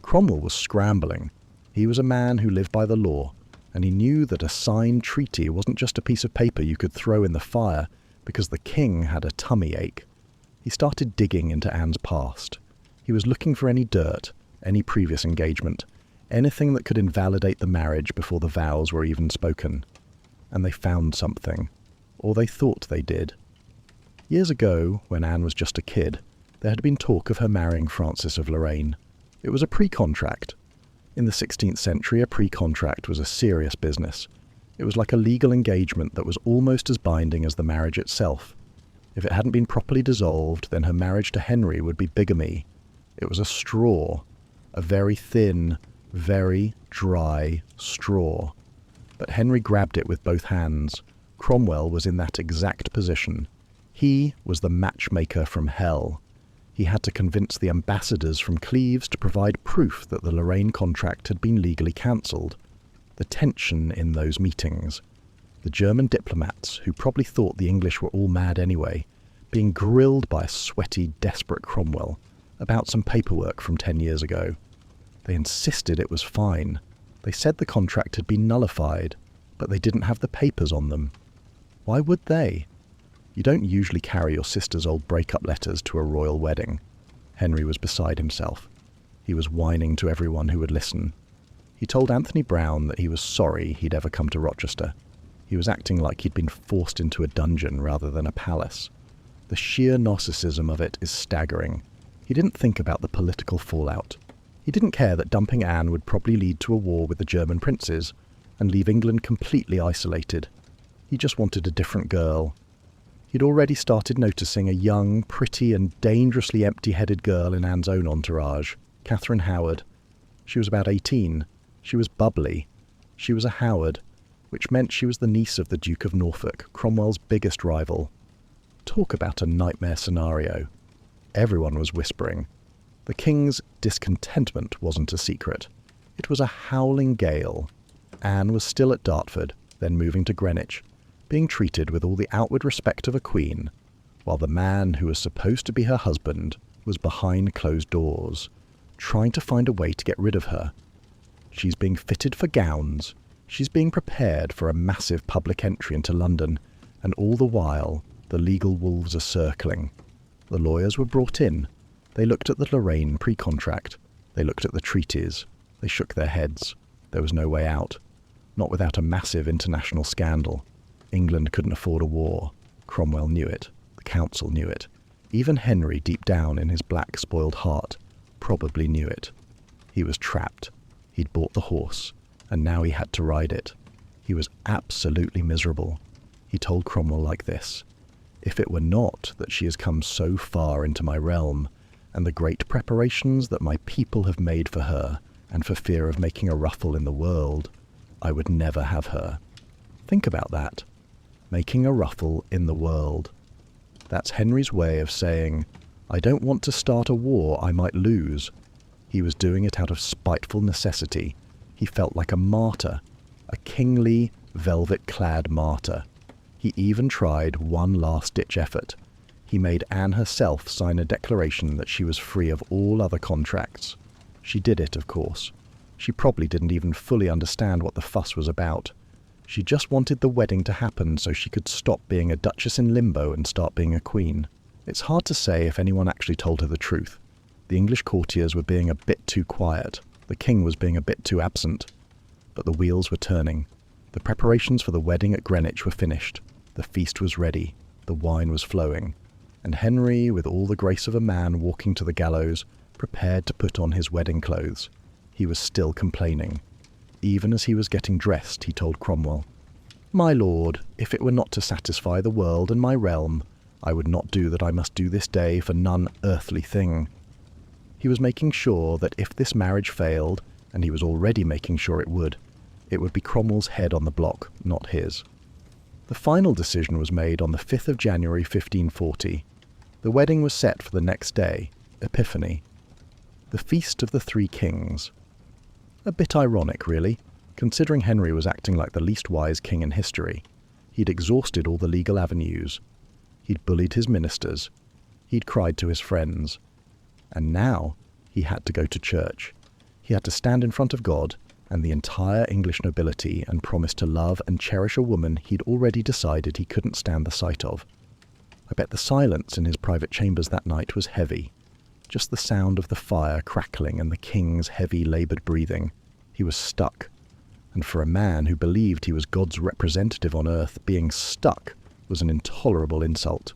Cromwell was scrambling. He was a man who lived by the law, and he knew that a signed treaty wasn't just a piece of paper you could throw in the fire because the king had a tummy ache. He started digging into Anne's past. He was looking for any dirt, any previous engagement, anything that could invalidate the marriage before the vows were even spoken. And they found something, or they thought they did. Years ago, when Anne was just a kid, there had been talk of her marrying Francis of Lorraine. It was a pre-contract. In the 16th century, a pre-contract was a serious business. It was like a legal engagement that was almost as binding as the marriage itself. If it hadn't been properly dissolved, then her marriage to Henry would be bigamy. It was a straw, a very thin, very dry straw. But Henry grabbed it with both hands. Cromwell was in that exact position. He was the matchmaker from hell. He had to convince the ambassadors from Cleves to provide proof that the Lorraine contract had been legally cancelled. The tension in those meetings. The German diplomats, who probably thought the English were all mad anyway, being grilled by a sweaty, desperate Cromwell about some paperwork from 10 years ago. They insisted it was fine. They said the contract had been nullified. But they didn't have the papers on them. Why would they? You don't usually carry your sister's old breakup letters to a royal wedding. Henry was beside himself. He was whining to everyone who would listen. He told Anthony Browne that he was sorry he'd ever come to Rochester. He was acting like he'd been forced into a dungeon rather than a palace. The sheer narcissism of it is staggering. He didn't think about the political fallout. He didn't care that dumping Anne would probably lead to a war with the German princes and leave England completely isolated. He just wanted a different girl. He'd already started noticing a young, pretty and dangerously empty-headed girl in Anne's own entourage, Catherine Howard. She was about 18. She was bubbly. She was a Howard, which meant she was the niece of the Duke of Norfolk, Cromwell's biggest rival. Talk about a nightmare scenario. Everyone was whispering. The king's discontentment wasn't a secret. It was a howling gale. Anne was still at Dartford, then moving to Greenwich, being treated with all the outward respect of a queen, while the man who was supposed to be her husband was behind closed doors, trying to find a way to get rid of her. She's being fitted for gowns. She's being prepared for a massive public entry into London, and all the while, the legal wolves are circling. The lawyers were brought in. They looked at the Lorraine pre-contract. They looked at the treaties. They shook their heads. There was no way out. Not without a massive international scandal. England couldn't afford a war. Cromwell knew it. The council knew it. Even Henry, deep down in his black, spoiled heart, probably knew it. He was trapped. He'd bought the horse, and now he had to ride it. He was absolutely miserable. He told Cromwell like this: "If it were not that she has come so far into my realm, and the great preparations that my people have made for her, and for fear of making a ruffle in the world, I would never have her." Think about that. Making a ruffle in the world. That's Henry's way of saying, I don't want to start a war I might lose. He was doing it out of spiteful necessity. He felt like a martyr, a kingly, velvet-clad martyr. He even tried one last-ditch effort. He made Anne herself sign a declaration that she was free of all other contracts. She did it, of course. She probably didn't even fully understand what the fuss was about. She just wanted the wedding to happen so she could stop being a duchess in limbo and start being a queen. It's hard to say if anyone actually told her the truth. The English courtiers were being a bit too quiet. The king was being a bit too absent. But the wheels were turning. The preparations for the wedding at Greenwich were finished. The feast was ready. The wine was flowing. And Henry, with all the grace of a man walking to the gallows, prepared to put on his wedding clothes. He was still complaining. Even as he was getting dressed, he told Cromwell, "My lord, if it were not to satisfy the world and my realm, I would not do that I must do this day for none earthly thing." He was making sure that if this marriage failed, and he was already making sure it would be Cromwell's head on the block, not his. The final decision was made on the 5th of January 1540. The wedding was set for the next day, Epiphany. The Feast of the Three Kings. A bit ironic, really, considering Henry was acting like the least wise king in history. He'd exhausted all the legal avenues. He'd bullied his ministers. He'd cried to his friends. And now he had to go to church. He had to stand in front of God and the entire English nobility and promise to love and cherish a woman he'd already decided he couldn't stand the sight of. I bet the silence in his private chambers that night was heavy. Just the sound of the fire crackling and the king's heavy, laboured breathing. He was stuck. And for a man who believed he was God's representative on earth, being stuck was an intolerable insult.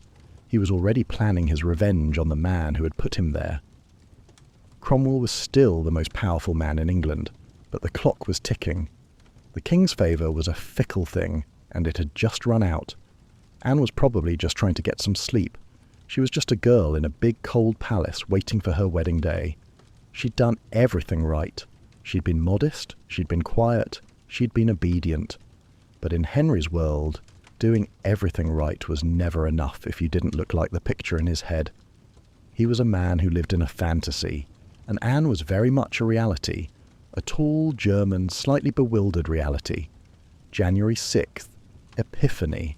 He was already planning his revenge on the man who had put him there. Cromwell was still the most powerful man in England, but the clock was ticking. The king's favour was a fickle thing, and it had just run out. Anne was probably just trying to get some sleep. She was just a girl in a big cold palace waiting for her wedding day. She'd done everything right. She'd been modest, she'd been quiet, she'd been obedient. But in Henry's world, doing everything right was never enough if you didn't look like the picture in his head. He was a man who lived in a fantasy, and Anne was very much a reality, a tall, German, slightly bewildered reality. January 6th, Epiphany,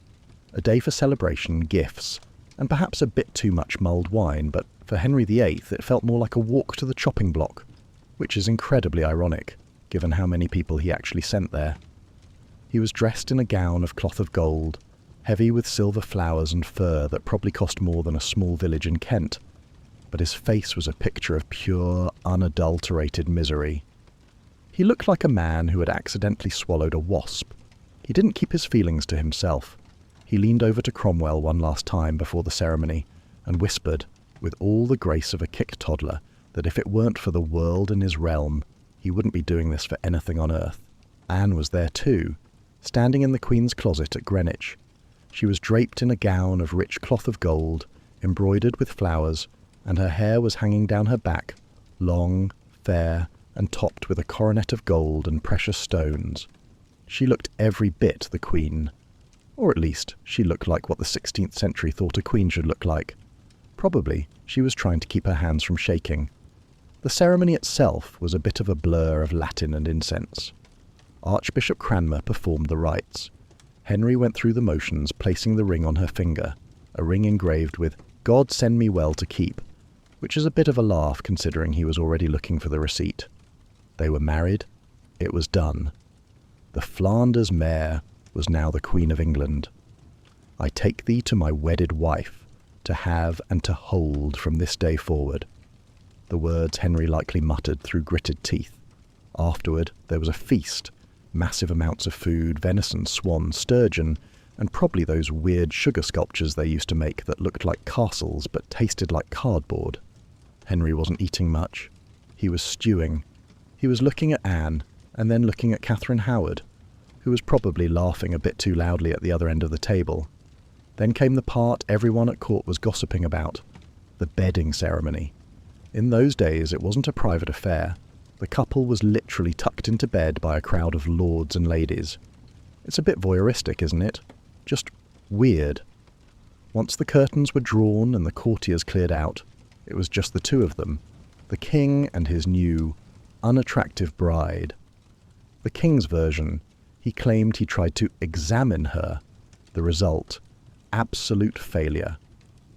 a day for celebration, gifts, and perhaps a bit too much mulled wine, but for Henry VIII it felt more like a walk to the chopping block, which is incredibly ironic, given how many people he actually sent there. He was dressed in a gown of cloth of gold, heavy with silver flowers and fur that probably cost more than a small village in Kent, but his face was a picture of pure, unadulterated misery. He looked like a man who had accidentally swallowed a wasp. He didn't keep his feelings to himself. He leaned over to Cromwell one last time before the ceremony and whispered, with all the grace of a kick toddler, that if it weren't for the world and his realm, he wouldn't be doing this for anything on earth. Anne was there too, standing in the Queen's closet at Greenwich. She was draped in a gown of rich cloth of gold, embroidered with flowers, and her hair was hanging down her back, long, fair, and topped with a coronet of gold and precious stones. She looked every bit the Queen. Or at least, she looked like what the 16th century thought a queen should look like. Probably, she was trying to keep her hands from shaking. The ceremony itself was a bit of a blur of Latin and incense. Archbishop Cranmer performed the rites. Henry went through the motions, placing the ring on her finger, a ring engraved with "God send me well to keep," which is a bit of a laugh considering he was already looking for the receipt. They were married. It was done. The Flanders mare was now the Queen of England. "I take thee to my wedded wife, to have and to hold from this day forward." The words Henry likely muttered through gritted teeth. Afterward, there was a feast. Massive amounts of food, venison, swan, sturgeon, and probably those weird sugar sculptures they used to make that looked like castles but tasted like cardboard. Henry wasn't eating much. He was stewing. He was looking at Anne, and then looking at Catherine Howard, who was probably laughing a bit too loudly at the other end of the table. Then came the part everyone at court was gossiping about, the bedding ceremony. In those days, it wasn't a private affair. The couple was literally tucked into bed by a crowd of lords and ladies. It's a bit voyeuristic, isn't it? Just weird. Once the curtains were drawn and the courtiers cleared out, it was just the two of them, the king and his new, unattractive bride. The king's version, he claimed he tried to examine her. The result, absolute failure.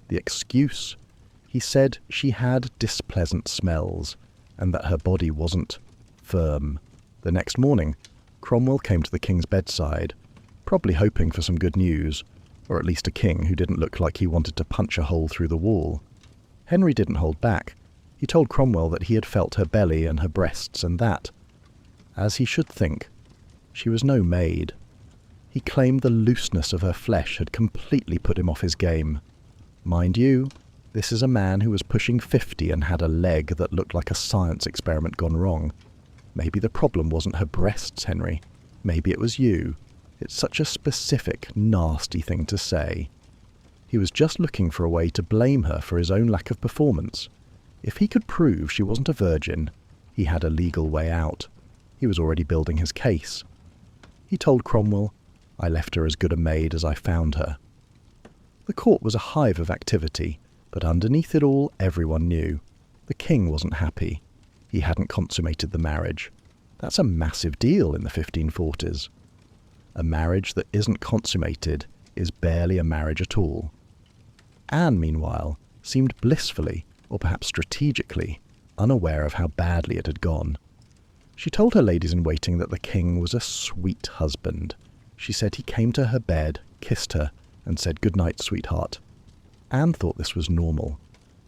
The excuse, he said she had displeasant smells, and that her body wasn't firm. The next morning, Cromwell came to the king's bedside, probably hoping for some good news, or at least a king who didn't look like he wanted to punch a hole through the wall. Henry didn't hold back. He told Cromwell that he had felt her belly and her breasts, and that, as he should think, she was no maid. He claimed the looseness of her flesh had completely put him off his game. Mind you, this is a man who was pushing 50 and had a leg that looked like a science experiment gone wrong. Maybe the problem wasn't her breasts, Henry. Maybe it was you. It's such a specific, nasty thing to say. He was just looking for a way to blame her for his own lack of performance. If he could prove she wasn't a virgin, he had a legal way out. He was already building his case. He told Cromwell, "I left her as good a maid as I found her." The court was a hive of activity, but underneath it all, everyone knew. The king wasn't happy. He hadn't consummated the marriage. That's a massive deal in the 1540s. A marriage that isn't consummated is barely a marriage at all. Anne, meanwhile, seemed blissfully, or perhaps strategically, unaware of how badly it had gone. She told her ladies-in-waiting that the king was a sweet husband. She said he came to her bed, kissed her, and said, "Good night, sweetheart." Anne thought this was normal.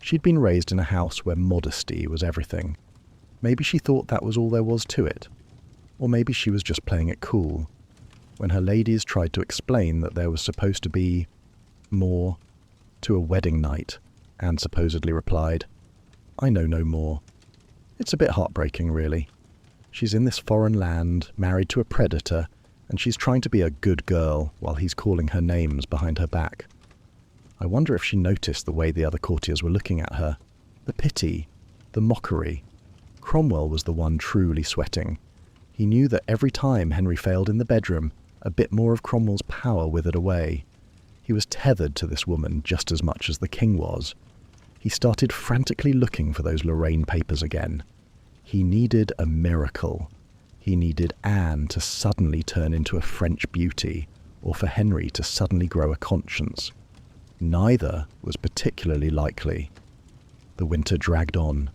She'd been raised in a house where modesty was everything. Maybe she thought that was all there was to it. Or maybe she was just playing it cool. When her ladies tried to explain that there was supposed to be more to a wedding night, Anne supposedly replied, "I know no more." It's a bit heartbreaking, really. She's in this foreign land, married to a predator, and she's trying to be a good girl while he's calling her names behind her back. I wonder if she noticed the way the other courtiers were looking at her. The pity, the mockery. Cromwell was the one truly sweating. He knew that every time Henry failed in the bedroom, a bit more of Cromwell's power withered away. He was tethered to this woman just as much as the king was. He started frantically looking for those Lorraine papers again. He needed a miracle. He needed Anne to suddenly turn into a French beauty, or for Henry to suddenly grow a conscience. Neither was particularly likely. The winter dragged on.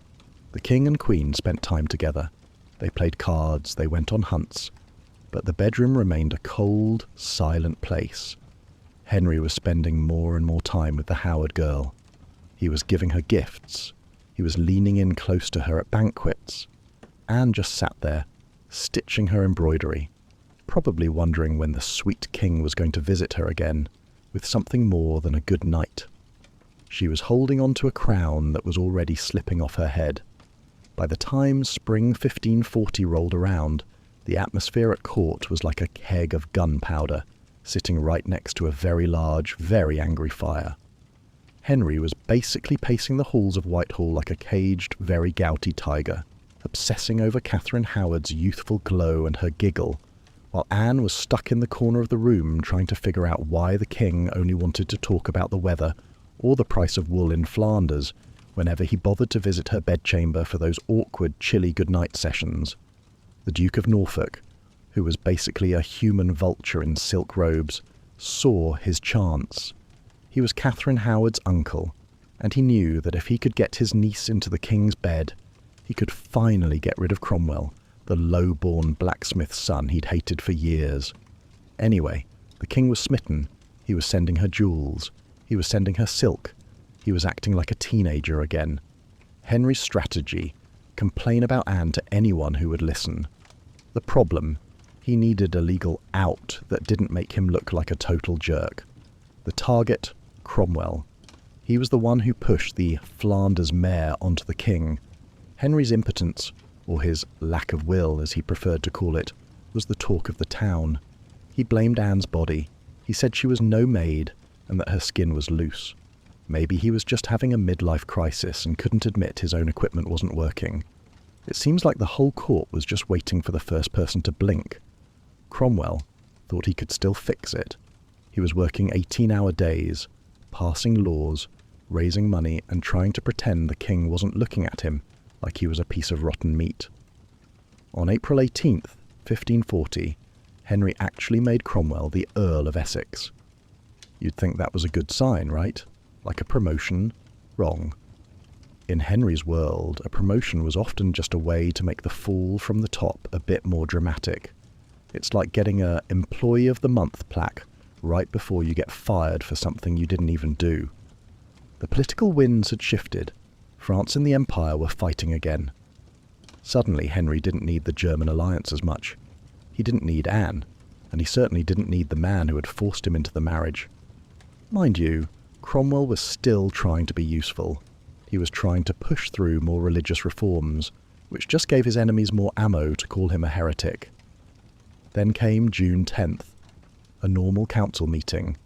The king and queen spent time together. They played cards, they went on hunts. But the bedroom remained a cold, silent place. Henry was spending more and more time with the Howard girl. He was giving her gifts. He was leaning in close to her at banquets. Anne just sat there, stitching her embroidery, probably wondering when the sweet king was going to visit her again, with something more than a good night. She was holding on to a crown that was already slipping off her head. By the time spring 1540 rolled around, the atmosphere at court was like a keg of gunpowder, sitting right next to a very large, very angry fire. Henry was basically pacing the halls of Whitehall like a caged, very gouty tiger, obsessing over Catherine Howard's youthful glow and her giggle, while Anne was stuck in the corner of the room trying to figure out why the king only wanted to talk about the weather or the price of wool in Flanders whenever he bothered to visit her bedchamber for those awkward, chilly goodnight sessions. The Duke of Norfolk, who was basically a human vulture in silk robes, saw his chance. He was Catherine Howard's uncle, and he knew that if he could get his niece into the king's bed, he could finally get rid of Cromwell, the low-born blacksmith's son he'd hated for years. Anyway, the king was smitten. He was sending her jewels. He was sending her silk. He was acting like a teenager again. Henry's strategy: complain about Anne to anyone who would listen. The problem: he needed a legal out that didn't make him look like a total jerk. The target: Cromwell. He was the one who pushed the Flanders mare onto the king. Henry's impotence, or his lack of will as he preferred to call it, was the talk of the town. He blamed Anne's body. He said she was no maid and that her skin was loose. Maybe he was just having a midlife crisis and couldn't admit his own equipment wasn't working. It seems like the whole court was just waiting for the first person to blink. Cromwell thought he could still fix it. He was working 18-hour days, passing laws, raising money, and trying to pretend the king wasn't looking at him like he was a piece of rotten meat. On April 18th, 1540, Henry actually made Cromwell the Earl of Essex. You'd think that was a good sign, right? Like a promotion? Wrong. In Henry's world, a promotion was often just a way to make the fall from the top a bit more dramatic. It's like getting a Employee of the Month plaque right before you get fired for something you didn't even do. The political winds had shifted. France and the Empire were fighting again. Suddenly, Henry didn't need the German alliance as much. He didn't need Anne, and he certainly didn't need the man who had forced him into the marriage. Mind you, Cromwell was still trying to be useful. He was trying to push through more religious reforms, which just gave his enemies more ammo to call him a heretic. Then came June 10th, a normal council meeting.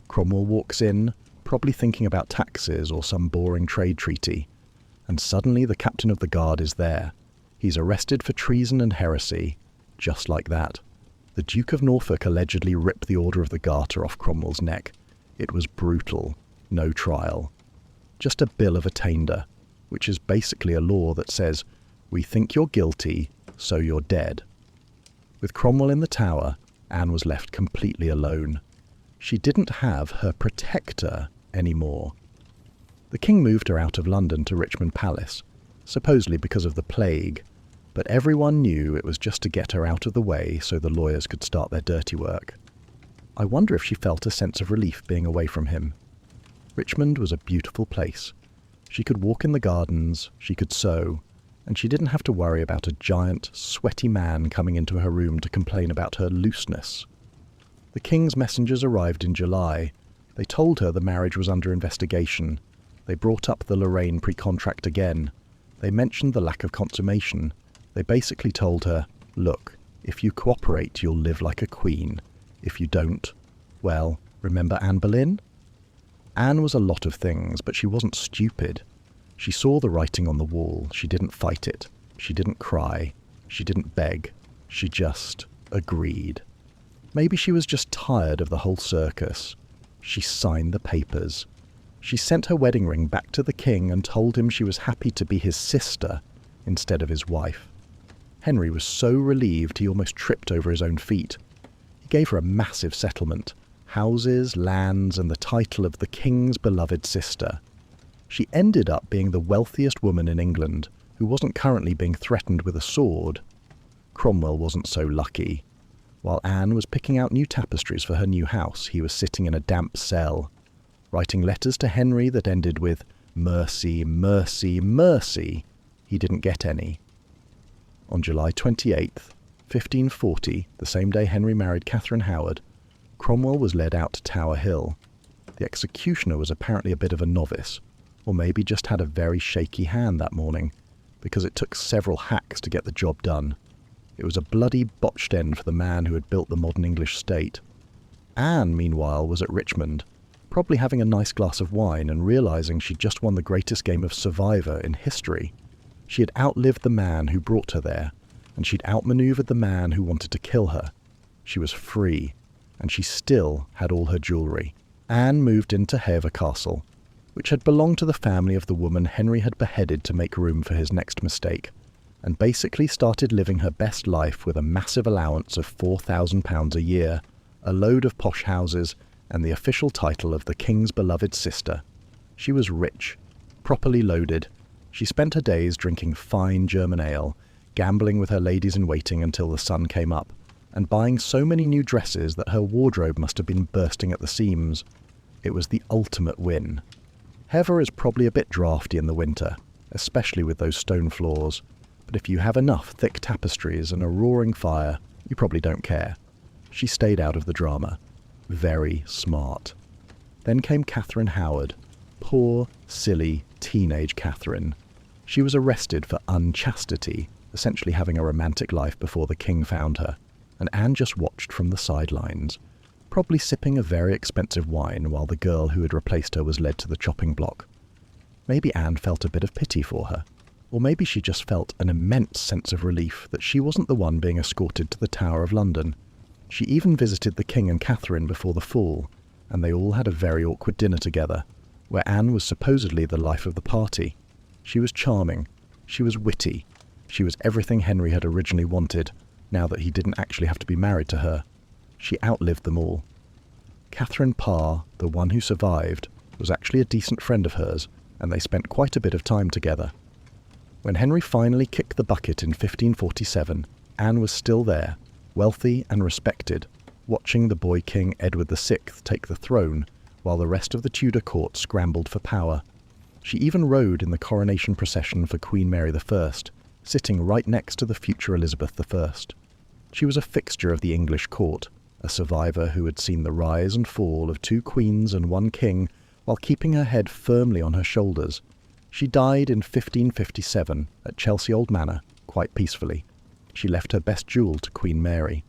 Cromwell walks in, probably thinking about taxes or some boring trade treaty, and suddenly the captain of the guard is there. He's arrested for treason and heresy, just like that. The Duke of Norfolk allegedly ripped the Order of the Garter off Cromwell's neck. It was brutal, no trial. Just a bill of attainder, which is basically a law that says, we think you're guilty, so you're dead. With Cromwell in the Tower, Anne was left completely alone. She didn't have her protector anymore. The king moved her out of London to Richmond Palace, supposedly because of the plague, but everyone knew it was just to get her out of the way so the lawyers could start their dirty work. I wonder if she felt a sense of relief being away from him. Richmond was a beautiful place. She could walk in the gardens, she could sew, and she didn't have to worry about a giant, sweaty man coming into her room to complain about her looseness. The king's messengers arrived in July. They told her the marriage was under investigation. They brought up the Lorraine pre-contract again. They mentioned the lack of consummation. They basically told her, look, if you cooperate, you'll live like a queen. If you don't, well, remember Anne Boleyn? Anne was a lot of things, but she wasn't stupid. She saw the writing on the wall. She didn't fight it. She didn't cry. She didn't beg. She just agreed. Maybe she was just tired of the whole circus. She signed the papers. She sent her wedding ring back to the king and told him she was happy to be his sister instead of his wife. Henry was so relieved he almost tripped over his own feet. He gave her a massive settlement, houses, lands, and the title of the king's beloved sister. She ended up being the wealthiest woman in England, who wasn't currently being threatened with a sword. Cromwell wasn't so lucky. While Anne was picking out new tapestries for her new house, he was sitting in a damp cell, writing letters to Henry that ended with "Mercy, mercy, mercy." He didn't get any. On July 28th, 1540, the same day Henry married Catherine Howard, Cromwell was led out to Tower Hill. The executioner was apparently a bit of a novice, or maybe just had a very shaky hand that morning, because it took several hacks to get the job done. It was a bloody botched end for the man who had built the modern English state. Anne, meanwhile, was at Richmond, probably having a nice glass of wine and realising she'd just won the greatest game of Survivor in history. She had outlived the man who brought her there, and she'd outmanoeuvred the man who wanted to kill her. She was free, and she still had all her jewellery. Anne moved into Hever Castle, which had belonged to the family of the woman Henry had beheaded to make room for his next mistake, and basically started living her best life with a massive allowance of £4,000 a year, a load of posh houses, and the official title of the King's beloved sister. She was rich, properly loaded. She spent her days drinking fine German ale, gambling with her ladies-in-waiting until the sun came up, and buying so many new dresses that her wardrobe must have been bursting at the seams. It was the ultimate win. Hever is probably a bit draughty in the winter, especially with those stone floors, but if you have enough thick tapestries and a roaring fire, you probably don't care. She stayed out of the drama. Very smart. Then came Catherine Howard. Poor, silly, teenage Catherine. She was arrested for unchastity, essentially having a romantic life before the king found her, and Anne just watched from the sidelines, probably sipping a very expensive wine while the girl who had replaced her was led to the chopping block. Maybe Anne felt a bit of pity for her, or maybe she just felt an immense sense of relief that she wasn't the one being escorted to the Tower of London. She even visited the king and Catherine before the fall, and they all had a very awkward dinner together, where Anne was supposedly the life of the party. She was charming, she was witty, she was everything Henry had originally wanted, now that he didn't actually have to be married to her. She outlived them all. Catherine Parr, the one who survived, was actually a decent friend of hers, and they spent quite a bit of time together. When Henry finally kicked the bucket in 1547, Anne was still there, wealthy and respected, watching the boy king Edward VI take the throne, while the rest of the Tudor court scrambled for power. She even rode in the coronation procession for Queen Mary I, sitting right next to the future Elizabeth I. She was a fixture of the English court, a survivor who had seen the rise and fall of 2 queens and 1 king while keeping her head firmly on her shoulders. She died in 1557 at Chelsea Old Manor, quite peacefully. She left her best jewel to Queen Mary.